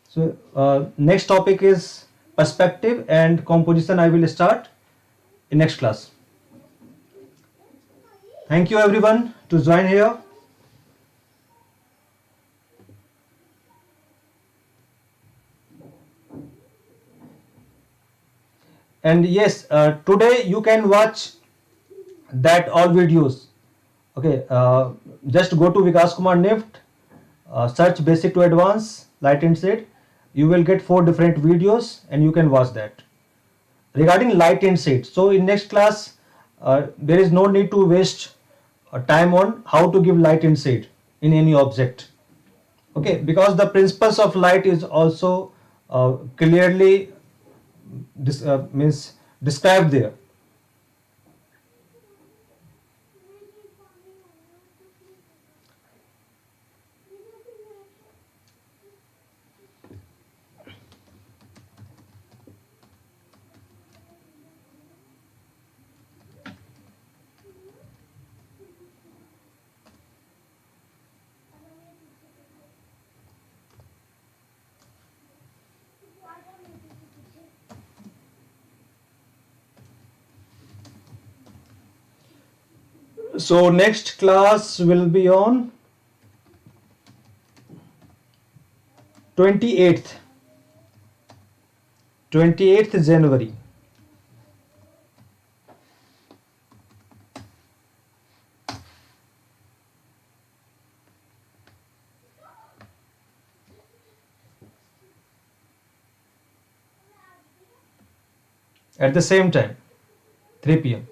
Speaker 1: So next topic is perspective and composition. I will start in next class. Thank you everyone to join here. And yes, today you can watch that all videos. Okay, just go to Vikas Kumar Nift, search basic to advanced light and shade. You will get 4 different videos and you can watch that. Regarding light and shade, so in next class, there is no need to waste time on how to give light and shade in any object. Okay, because the principles of light is also clearly means described there. So next class will be on 28th 28th January. At the same time, 3 p.m.